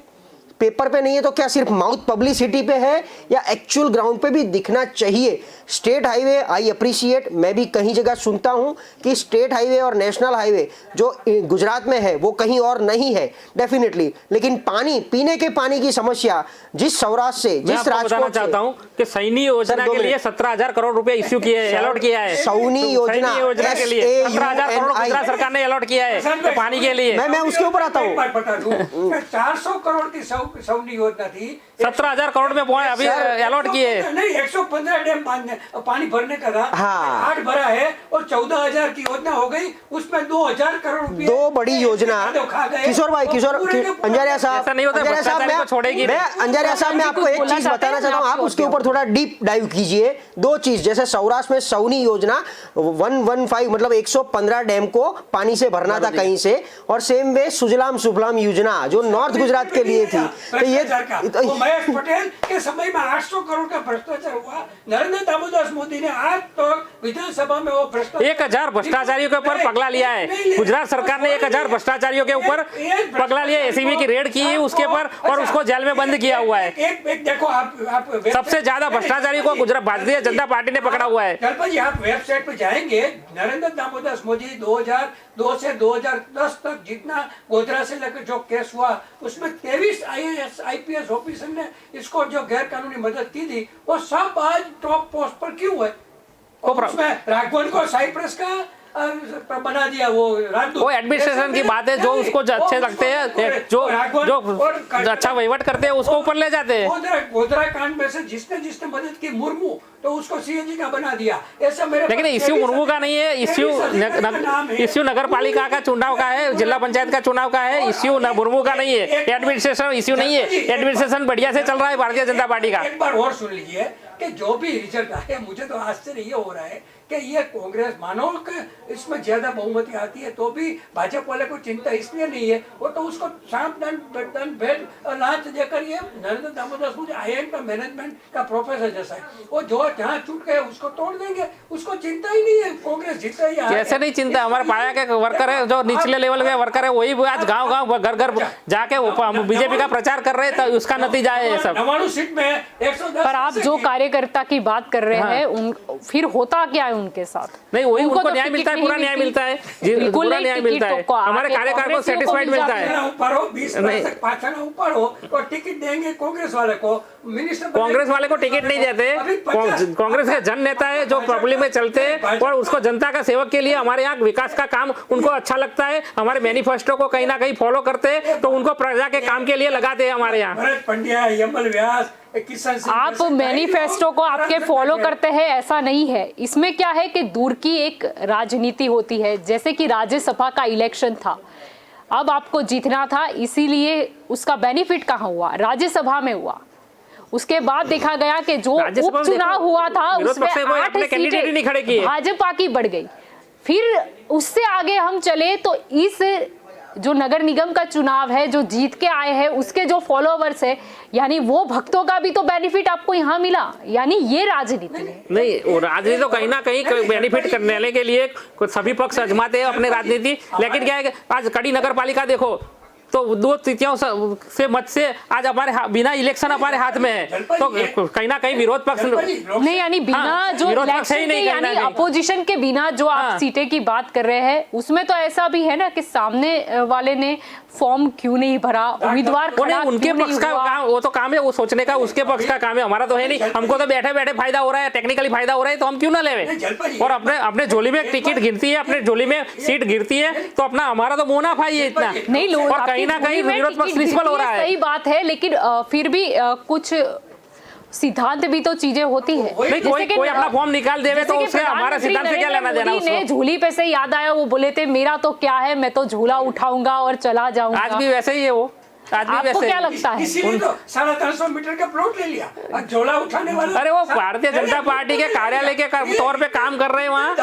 पेपर पे नहीं है तो क्या सिर्फ माउथ पब्लिसिटी पे है, या एक्चुअल ग्राउंड पे भी दिखना चाहिए। स्टेट हाईवे आई अप्रिशिएट, मैं भी कहीं जगह सुनता हूं कि स्टेट हाईवे और नेशनल हाईवे जो गुजरात में है वो कहीं और नहीं है डेफिनेटली, लेकिन पानी, पीने के पानी की समस्या जिस सौराष्ट्र से, जिस राजकोट चाहता हूं कि सैनी योजना के लिए 17,000 करोड़ रुपए इश्यू किए, अलॉट किया है। सौनी योजना के लिए 17,000 करोड़ गुजरात सरकार ने अलॉट किया है पानी के लिए। मैं उसके ऊपर आता हूँ। 400 करोड़ की सौनी योजना थी, 17,000 करोड़ में अभी अलॉट किए नहीं, 115 डैम पानी भरने का था, हाँ। 8 भरा है और 14,000 की योजना हो गई, उसमें 2,000 करोड़ रुपए, दो बड़ी योजना। किशोर भाई, अंजारिया साहब, अंजारिया साहब मैं आपको एक चीज बताना चाहता हूँ, आप उसके ऊपर थोड़ा डीप डाइव कीजिए। दो चीज, जैसे सौराष्ट्र में सौनी योजना 115 मतलब 115 डैम को पानी से भरना था कहीं से, और सेम वे सुजलाम सुफलाम योजना जो नॉर्थ गुजरात के लिए थी। तो ये महेश पटेल के समय में 800 करोड़ का भ्रष्टाचार हुआ। नरेंद्र दामोदर मोदी ने आज तो विधानसभा में वो भ्रष्टाचार 1,000 भ्रष्टाचारियों के ऊपर पगला लिया है। गुजरात सरकार ने 1,000 भ्रष्टाचारियों के ऊपर पगला लिया, एसीबी की रेड की है उसके ऊपर और उसको जेल में बंद किया हुआ है। एक देखो आप सबसे ज्यादा भ्रष्टाचारियों को गुजरात भारतीय जनता पार्टी ने पकड़ा हुआ है। जी आप वेबसाइट पे जाएंगे, नरेंद्र दामोदर मोदी 2002 से 2010 तक जितना गोधरा से लेकर जो केस हुआ उसमें 23 IAS IPS ऑफिसर ने इसको जो गैर कानूनी मदद की थी वो सब आज टॉप पोस्ट पर क्यों है? उसमें राघवन को साइप्रस का बना दिया, वो एडमिनिस्ट्रेशन की बात है, जो उसको अच्छे लगते हैं, जो अच्छा वहीवट करते हैं उसको ऊपर ले जाते हैं। गोधरा कांड में से जिसने मदद की मुर्मू, तो उसको सीएजी का बना दिया। ऐसा मेरे लेकिन इश्यू मुर्मू का नहीं है, इश्यू नगर पालिका का चुनाव का है, जिला पंचायत का चुनाव का है, इश्यू मुर्मू का नहीं है, एडमिनिस्ट्रेशन इश्यू नहीं है। एडमिनिस्ट्रेशन बढ़िया से चल रहा है भारतीय जनता पार्टी का। एक बार और सुन लीजिए कि जो भी रिजल्ट आए, मुझे तो आश्चर्य ये हो रहा है कि ये कांग्रेस, मानो कि इसमें ज्यादा बहुमति आती है तो भी भाजपा वाले को चिंता इसलिए नहीं है, वो तो उसको सांप दन भेद लांच देकर, ये नरेंद्र दामोदर मोदी IIM का मैनेजमेंट का प्रोफेसर जैसा है, वो जो जहाँ छूट गए उसको तोड़ देंगे, उसको चिंता ही नहीं है। कांग्रेस जीता ही कैसे नहीं चिंता, हमारे पाया के वर्कर है, जो निचले लेवल के वर्कर है, वही आज गाँव घर घर जाके बीजेपी का प्रचार कर रहे हैं, तो उसका नतीजा है ये सब। 99 सीट में 110। पर आप जो कार्यकर्ता की बात कर रहे हैं, फिर होता क्या है उनके साथ? नहीं, वही उनको तो न्याय मिलता है, पूरा न्याय मिलता है, बिल्कुल पूरा न्याय मिलता है, हमारे कार्यकर्ता को सेटिस्फाइड मिलता है। ऊपर हो 20% पाछाना ऊपर हो तो टिकट देंगे कांग्रेस वाले को, मिनिस्टर कांग्रेस वाले को टिकट नहीं देते। कांग्रेस के जन नेता है जो पब्लिक में चलते हैं और उसको जनता का सेवक के लिए हमारे यहाँ विकास का काम उनको अच्छा लगता है, हमारे मैनिफेस्टो को कहीं ना कहीं फॉलो करते हैं, तो उनको प्रजा के काम के लिए लगाते हैं हमारे यहाँ। भरत पंड्या, यमल व्यास, आप मैनिफेस्टो को आपके फॉलो करते हैं ऐसा नहीं है, इसमें क्या है कि दूर की एक राजनीति होती है। जैसे कि राज्यसभा का इलेक्शन था, अब आपको जीतना था, इसीलिए उसका बेनिफिट कहाँ हुआ? राज्यसभा में हुआ। उसके बाद देखा गया कि जो उपचुनाव हुआ था उसमें 8 सीटें भाजपा की बढ़ गई। फिर उससे आगे हम चले तो इस जो नगर निगम का चुनाव है, जो जीत के आए हैं, उसके जो फॉलोवर्स है, यानी वो भक्तों का भी तो बेनिफिट आपको यहाँ मिला। यानी ये राजनीति है। नहीं, वो राजनीति तो कहीं ना कहीं बेनिफिट करने के लिए सभी पक्ष आजमाते हैं अपने राजनीति। लेकिन क्या है, आज कड़ी नगर पालिका देखो, तो 2/3 से मत से आज हमारे बिना इलेक्शन हमारे हाथ में है, तो कहीं ना कहीं विरोध पक्ष नहीं, यानी बिना हाँ, जो विरोध पक्ष है ही इलेक्शन के, नहीं कहीं ना यानी कहीं। अपोजिशन के बिना जो आप हाँ। सीटें की बात कर रहे हैं, उसमें तो ऐसा भी है ना कि सामने वाले ने फॉर्म क्यों नहीं भरा, उम्मीदवार वो नहीं, खड़ा उनके क्यों नहीं पक्ष का हुआ? काम, वो तो काम है वो सोचने का, उसके पक्ष का काम है, हमारा तो है नहीं। हमको तो बैठे बैठे फायदा हो रहा है, टेक्निकली फायदा हो रहा है, तो हम क्यों ना लेवे। और अपने अपने झोली में टिकट गिरती है, अपने झोली में सीट गिरती है, तो अपना हमारा तो मुनाफा ही है इतना। नहीं, लोग और कहीं ना कहीं विरोध पक्ष निष्फल हो रहा है। सही बात है, लेकिन फिर भी कुछ सिद्धांत भी तो चीजें होती है। नहीं, कोई अपना फॉर्म निकाल देवे तो उससे हमारा सिद्धांत से क्या लेना देना ने उसको। झूली पे से याद आया, वो बोले थे मेरा तो क्या है, मैं तो झूला उठाऊंगा और चला जाऊंगा। आज भी वैसे ही है वो, आज भी आपको वैसे क्या ही। लगता है? इसीलिए तो 350 मीटर का प्लॉट ले लिया और झोला उठाने वाला। अरे वो भारतीय जनता पार्टी के कार्यालय के तौर पे काम कर रहे हैं वहाँ,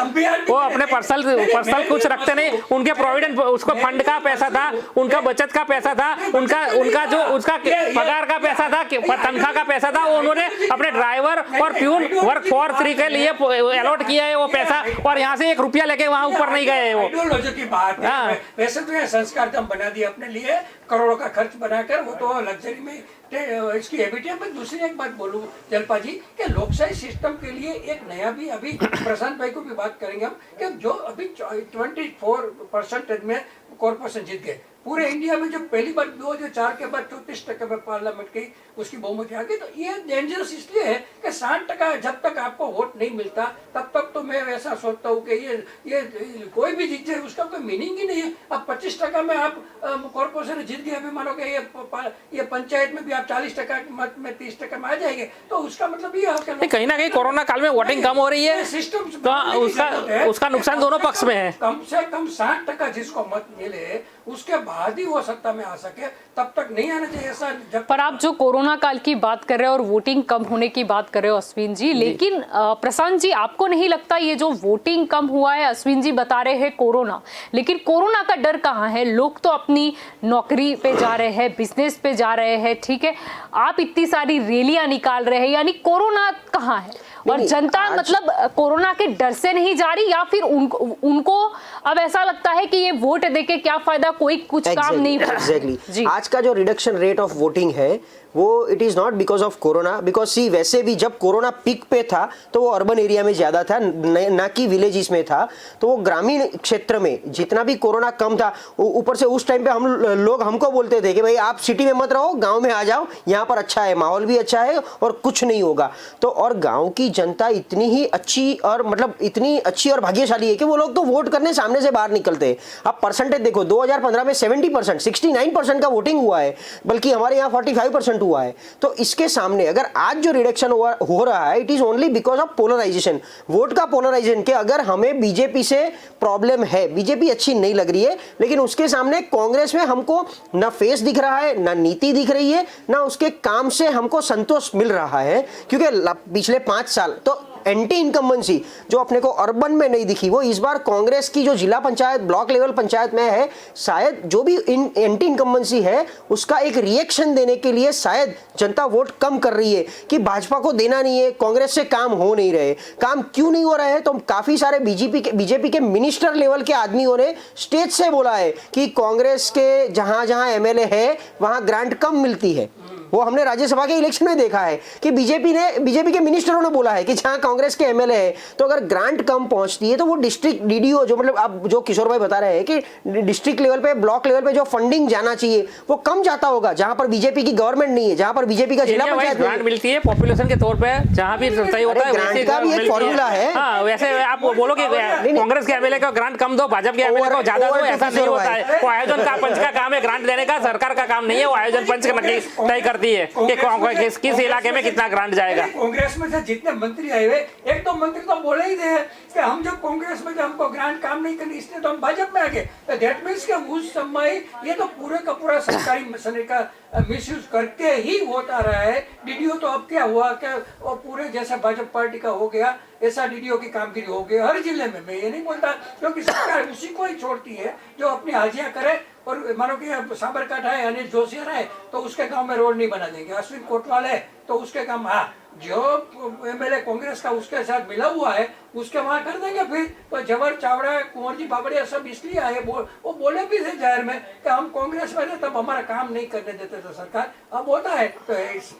वो अपने पर्सनल कुछ रखते नहीं। उनके प्रोविडेंट उसको फंड का पैसा था, उनका बचत का पैसा था, उनका जो उसका पगार का पैसा था, तनख्वाह का पैसा था, वो उन्होंने अपने ड्राइवर और प्यून वर्क फॉर 3 के लिए अलॉट किया है वो पैसा, और यहाँ से 1 रुपया लेके वहाँ ऊपर नहीं गए वो। आइडियोलॉजी की बात है। हाँ। वैसे तो ये संस्कार तो हम बना दिए अपने लिए, करोड़ों का खर्च बनाकर, वो तो लग्जरी में इसकी हैबिट है। मैं दूसरी एक बात बोलूं जलपा जी कि लोकशाही सिस्टम के लिए एक नया भी, अभी प्रशांत भाई को भी बात करेंगे हम, कि जो अभी 24% में कॉर्पोरेशन जीत गए पूरे इंडिया में। जो पहली बार 2004 के बाद 34% में पार्लियामेंट की उसकी बहुमति आ गई, तो ये डेंजरस इसलिए है कि 60% जब तक आपको वोट नहीं मिलता तब तक तो मैं ऐसा सोचता हूँ कि ये कोई भी जीत जाए उसका कोई मीनिंग ही नहीं है। अब 25% में आप कॉर्पोरेशन जीत गए, अभी मानो कि ये पंचायत में भी आप 40% मत में 30% में आ जाएंगे, तो उसका मतलब ये है कहीं ना कहीं कोरोना काल में वोटिंग कम हो रही है, सिस्टम, तो उसका नुकसान दोनों पक्ष में है। कम से कम 60% जिसको मत मिले उसके बाद ही वो सत्ता में आ सके, तब तक नहीं आना चाहिए ऐसा। जब पर आप जो कोरोना काल की बात कर रहे हो और वोटिंग कम होने की बात कर रहे हो अश्विन जी, लेकिन प्रशांत जी आपको नहीं लगता ये जो वोटिंग कम हुआ है, अश्विन जी बता रहे हैं कोरोना, लेकिन कोरोना का डर कहाँ है? लोग तो अपनी नौकरी पे जा रहे हैं, बिजनेस पे जा रहे हैं, ठीक है, आप इतनी सारी रैलियां निकाल रहे हैं, यानी कोरोना कहाँ है? और जनता मतलब कोरोना के डर से नहीं जा रही, या फिर उनको अब ऐसा लगता है कि ये वोट देके क्या फायदा, कोई कुछ काम नहीं होगा। एग्जैक्टली आज का जो रिडक्शन रेट ऑफ वोटिंग है वो it is not because of corona, because see वैसे भी जब कोरोना पीक पे था तो वो अर्बन एरिया में ज़्यादा था ना कि विलेजेस में था। तो वो ग्रामीण क्षेत्र में जितना भी कोरोना कम था, ऊपर से उस टाइम पे हम लोग हमको बोलते थे कि भाई आप सिटी में मत रहो, गांव में आ जाओ, यहाँ पर अच्छा है, माहौल भी अच्छा है और कुछ नहीं होगा। तो और गाँव की जनता इतनी ही अच्छी और मतलब इतनी अच्छी और भाग्यशाली है कि वो लोग तो वोट करने सामने से बाहर निकलते हैं। आप परसेंटेज देखो, 2015 में 70%, 69% का वोटिंग हुआ है, बल्कि हमारे यहाँ 45% हुआ है। तो इसके सामने अगर आज जो रिडक्शन हो रहा है, it is only because of polarisation, vote का पोलराइजेशन के। अगर हमें बीजेपी से प्रॉब्लम है, बीजेपी अच्छी नहीं लग रही है, लेकिन उसके सामने कांग्रेस में हमको ना फेस दिख रहा है, ना नीति दिख रही है, ना उसके काम से हमको संतोष मिल रहा है। क्योंकि पिछले 5 साल तो एंटी इनकम्बेंसी जो अपने को अर्बन में नहीं दिखी, वो इस बार कांग्रेस की जो जिला पंचायत ब्लॉक लेवल पंचायत में है, शायद जो भी एंटी इनकम्बेंसी है उसका एक रिएक्शन देने के लिए शायद जनता वोट कम कर रही है कि भाजपा को देना नहीं है, कांग्रेस से काम हो नहीं रहे। काम क्यों नहीं हो रहे हैं? तो काफी सारे बीजेपी के मिनिस्टर लेवल के आदमियों ने स्टेज से बोला है कि कांग्रेस के जहां जहां एमएलए है वहां ग्रांट कम मिलती है। वो हमने राज्यसभा के इलेक्शन में देखा है कि बीजेपी के मिनिस्टरों ने बोला है कि जहां कांग्रेस के एमएलए है तो अगर ग्रांट कम पहुंचती है तो वो डिस्ट्रिक्ट डीडीओ जो मतलब अब जो किशोर भाई बता रहे हैं कि डिस्ट्रिक्ट लेवल पे ब्लॉक लेवल पे जो फंडिंग जाना चाहिए वो कम जाता होगा, जहां पर बीजेपी की गवर्नमेंट नहीं है, जहां पर बीजेपी का जिला पंचायत ग्रांट मिलती है पॉपुलेशन के तौर पे, जहां भी सही होता है ग्रांट का भी एक फॉर्मूला है। हाँ, वैसे आप बोलो कि कांग्रेस के एमएलए को ग्रांट कम दो, भाजपा के एमएलए को ज्यादा दो, ऐसा नहीं होता है। वो आयोजन का पंच का काम है ग्रांट देने का, सरकार का काम नहीं है। वो आयोजन पंच तय करती है कि किस इलाके में कितना ग्रांट जाएगा। कांग्रेस में से जितने मंत्री आए हुए, एक तो मंत्री तो बोले ही थे कि हम जब कांग्रेस में हमको ग्रांट काम नहीं करनी, इसलिए तो हम भाजपा में आ गए। तो दैट मीन्स कि उस समय ये तो पूरे का पूरा सरकारी मसले का मिसयूज करके ही वोट आ रहा है। डीडीओ तो अब क्या हुआ कि वो पूरे जैसा भाजपा पार्टी का हो गया ऐसा डीडीओ की कामगिरी हो गई हर जिले में। मैं ये नहीं बोलता, क्योंकि सरकार उसी को ही छोड़ती है जो अपनी हाजियां करे। और मानो कि साबरकाठा है, अनिल जोशियर है, तो उसके गांव में रोड नहीं बना देंगे। अश्विन कोटवाल है तो उसके गांव, हाँ जो एमएलए कांग्रेस का उसके साथ मिला हुआ है उसके वहां कर देंगे। फिर तो जवर चावड़ा, कुंवर जी बाबड़िया सब इसलिए आए, वो बोले भी थे जाहिर में कि हम कांग्रेस में थे तब हमारा काम नहीं करने देते थे सरकार, अब होता है। तो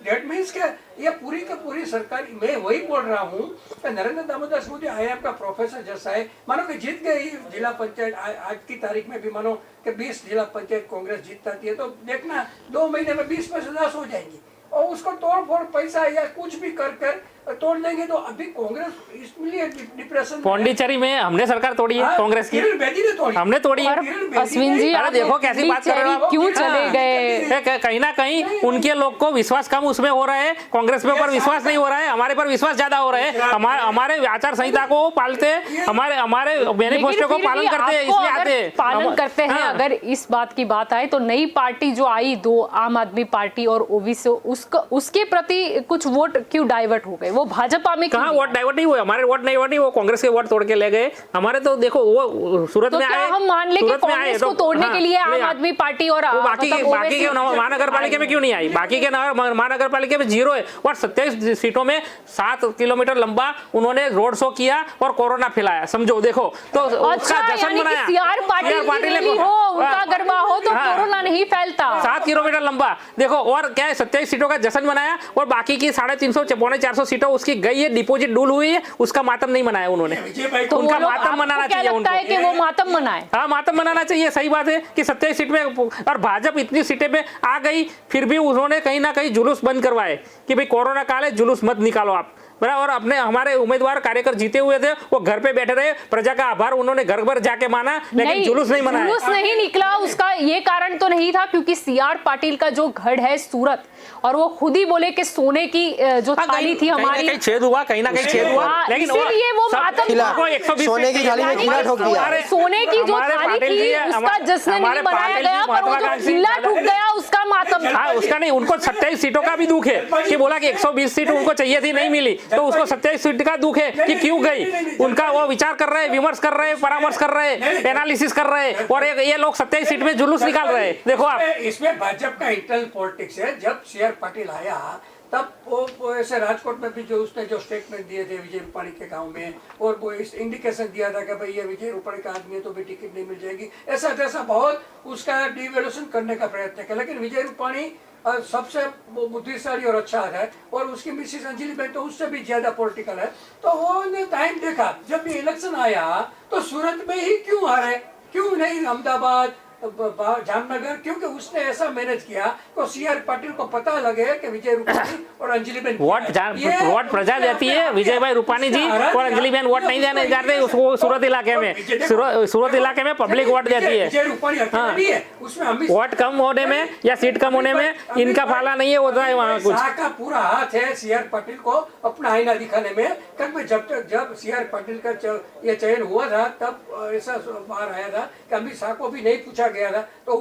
डेट मीन्स के ये पूरी की पूरी सरकार, मैं वही बोल रहा हूँ कि नरेंद्र दामोदर मोदी IIM का प्रोफेसर जैसा है। मानो कि जीत गई जिला पंचायत, आज की तारीख में भी मानो कि 20 जिला पंचायत कांग्रेस जीत जाती है तो देखना 2 महीने में 20 में से 10 हो जाएंगी, और उसको तोड़ फोड़ पैसा या कुछ भी कर कर तोड़ देंगे। तो अभी कांग्रेस इसलिए डिप्रेशन, पौंडीचेरी में हमने सरकार तोड़ी है कांग्रेस की, किरण बेदी ने तोड़ी, हमने तोड़ी है। अश्विन जी, अरे देखो कैसी बात कर रहे हो आप, क्यों चले गए? कहीं ना कहीं उनके लोग को विश्वास कम उसमें हो रहा है, कांग्रेस पे ऊपर विश्वास नहीं हो रहा है, हमारे पर विश्वास ज्यादा हो रहा है। हमारे आचार संहिता को पालते, हमारे मैनिफेस्टो को पालन करते हैं, इसलिए आते पालन करते हैं। अगर इस बात की बात आए तो नई पार्टी जो आई, 2 आम आदमी पार्टी और ओबीसी, उसके प्रति कुछ वोट क्यों डाइवर्ट हो गए? वो भाजपा में कहाँ वोट डाइवर्ट नहीं हुए, हमारे वोट नहीं डाइवर्ट, वो कांग्रेस के वोट तोड़ के ले गए हमारे। तो देखो वो सूरत में आए, हम मान ले कि कांग्रेस को तोड़ने के लिए आम आदमी पार्टी और बाकी के महानगर पालिका में क्यों नहीं आई? बाकी के महानगर पालिका में 0 है, और 27 सीटों में 7 किलोमीटर लंबा उन्होंने रोड शो किया और कोरोना फैलाया, समझो। देखो तो उसका जश्न मनाया। सीआर पाटिल हो, उनका गरबा हो तो कोरोना नहीं फैलता। 7 किलोमीटर लंबा देखो, और क्या है, 27 सीटों का जश्न मनाया, और बाकी की 350 पौने 400 सीटों उसकी गई है, डिपॉजिट डूल हुई है, उसका मातम नहीं मनाया उन्होंने। तो उनका मातम मनाना चाहिए उनको। कि वो मातम मनाए? हाँ, मातम मनाना चाहिए, सही बात है कि 27 सीट में, और भाजपा इतनी सीटें पे आ गई फिर भी उन्होंने कहीं ना कहीं जुलूस बंद करवाए कि भाई कोरोना काल है, जुलूस मत निकालो आप, और अपने हमारे उम्मीदवार कार्यकर जीते हुए थे, वो घर पे बैठे रहे, प्रजा का आभार उन्होंने घर घर जाके माना, लेकिन जुलूस नहीं मनाया। जुलूस नहीं निकला, उसका ये कारण तो नहीं था क्योंकि सीआर पाटिल का जो घर है सूरत, और वो खुद ही बोले कि सोने की जो थाली थी हमारी, कहीं छेद हुआ, कहीं ना कहीं छेद हुआ, लेकिन इसीलिए वो मातम, सोने की थाली में खिला ठोक दिया। सोने की जो थाली थी उसका जश्न नहीं मनाया गया, पर वो जो खिला ठोक गया उसका मातम था। उसका नहीं, उनको 27 सीटों का भी दुख है कि बोला कि 120 सीट उनको चाहिए थी, नहीं मिली, तो उसको 27 सीट का दुख है कि क्यों गई। उनका वो विचार कर रहे हैं, विमर्श कर रहे हैं, परामर्श कर रहे हैं, एनालिसिस कर रहे हैं, और ये लोग 27 सीट में जुलूस निकाल रहे हैं। देखो आप, इसमें भाजपा का इंटरनल पॉलिटिक्स है। जब सीआर पाटिल आया तब वो ऐसे राजकोट में भी जो उसने जो स्टेटमेंट दिए थे विजय रूपाणी के गांव में, और वो इस इंडिकेशन दिया था कि भाई ये विजय रूपाणी का आदमी है तो भी टिकट नहीं मिल जाएगी, ऐसा जैसा बहुत उसका डिवेल्यूशन करने का प्रयत्न किया। लेकिन विजय रूपाणी सबसे बुद्धिशाली और अच्छा है, और उसकी मिसेस अंजलि बेन तो उससे भी ज्यादा पॉलिटिकल है। तो वो ने टाइम देखा, जब ये इलेक्शन आया तो सूरत में ही क्यों हारे, क्यों नहीं अहमदाबाद, जामनगर, क्योंकि उसने ऐसा मैनेज किया तो सीआर पाटिल को पता लगे कि विजय रूपाणी और अंजलि बेन वोट प्रजा देती है, विजय भाई रूपाणी जी और अंजलि बेन वोट नहीं देने जाते उसको। सूरत इलाके में, सूरत इलाके में पब्लिक वोट देती है। विजय रूपाणी नहीं है उसमें, वोट कम होने में या सीट कम होने में इनका फाला नहीं है, होता है वहाँ कुछ का पूरा हाथ है सीआर पाटिल को अपना आईना दिखाने में। जब सीआर पाटिल का ये चयन हुआ था तब ऐसा बाहर आया था कि अमित शाह को भी नहीं पूछा गया था, तो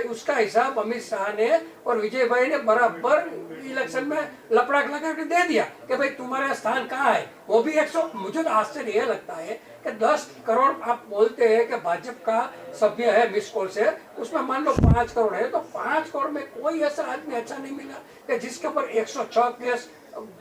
उसका हिसाब अमित शाह ने और विजय भाई ने बराबर इलेक्शन में लपड़ाक लगा के दे दिया कि भाई तुम्हारा स्थान कहाँ है। वो भी 100, मुझे तो आश्चर्य यह लगता है कि 10 करोड़ आप बोलते हैं कि भाजपा का सभ्य है मिस कॉल से, उसमें मान लो 5 करोड़ है, तो 5 करोड़ में कोई ऐसा आदमी अच्छा नहीं मिला कि जिसके ऊपर 106 केस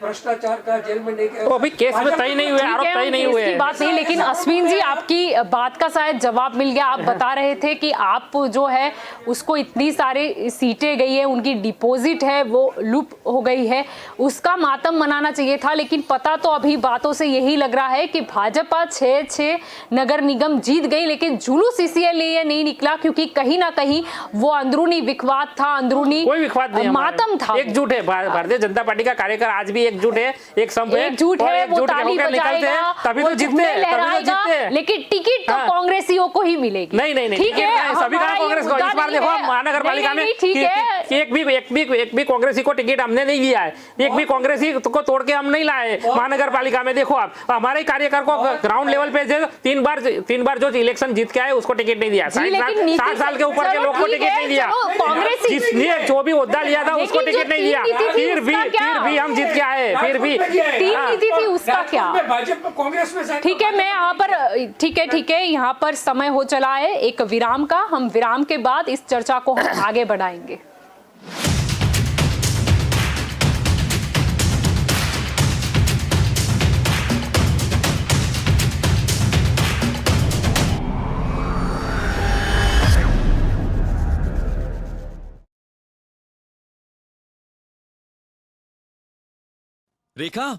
भ्रष्टाचार का जेल में नहीं गया। अभी केस में तय नहीं हुए, आरोप तय नहीं हुए, की बात नहीं। लेकिन अश्विन जी, आपकी बात का शायद जवाब मिल गया। आप बता रहे थे कि आप जो है उसको इतनी सारी सीटें गई है, उनकी डिपॉजिट है वो लूप हो गई है, उसका मातम मनाना चाहिए था। लेकिन पता तो अभी बातों से यही लग रहा है कि भाजपा 6 नगर निगम जीत गई, लेकिन जुलूस इसीलिए नहीं निकला क्योंकि कहीं ना कहीं वो अंदरूनी विवाद था, अंदरूनी कोई विवाद नहीं, मातम था। एकजुट है भारतीय जनता पार्टी का कार्यकर, आज भी एकजुट है, एक संप है, एकजुट है, वो ताली बजाएगा, तभी तो जीतते हैं, लेकिन टिकट तो कांग्रेसियों को ही मिलेगी। नहीं, ठीक है, सभी का कांग्रेस को। इस बार देखो महानगर पालिका में एक भी कांग्रेसी को टिकट हमने नहीं दिया है, एक भी कांग्रेसी को तोड़ के हम नहीं लाए महानगर पालिका में। देखो आप, हमारे कार्यकर को ग्राउंड लेवल पे जो 3 बार जो इलेक्शन जीत के आए उसको टिकट नहीं दिया, 60 साल के ऊपर के लोग को टिकट नहीं दिया, जिसने जो भी ओहदा लिया था उसको टिकट नहीं दिया, फिर भी हम जीत के आए, फिर भी तीन नीति थी, उसका क्या? भाजपा कांग्रेस में ठीक है, मैं यहाँ पर ठीक है, यहाँ पर समय हो चला है एक विराम का। हम विराम के बाद इस चर्चा को हम आगे बढ़ाएंगे। રેખા,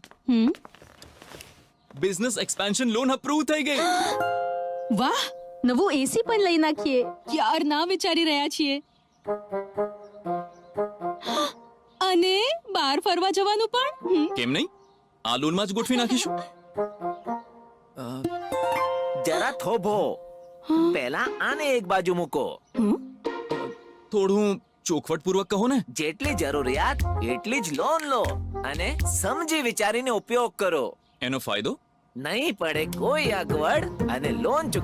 બિઝનેસ એક્સપેન્શન લોન અપ્રૂવ થઈ ગઈ. વાહ, નવું એસી પણ લઈ નાખીએ. યાર, ના વિચારી રહ્યા છીએ. અને બહાર ફરવા જવાનું પણ. કેમ નહીં? આ લોનમાં જ ગોઠવી નાખીશું. જરા થોભો. પહેલા આને એક બાજુ મૂકો. થોડું ચોખવટપૂર્વક કહો ને. જેટલી જરૂરિયાત એટલી જ લોન લો અને સમજી વિચારીને ઉપયોગ કરો. એનો ફાયદો? નહીં પડે કોઈ અગવડ અને લોન ચૂકવવા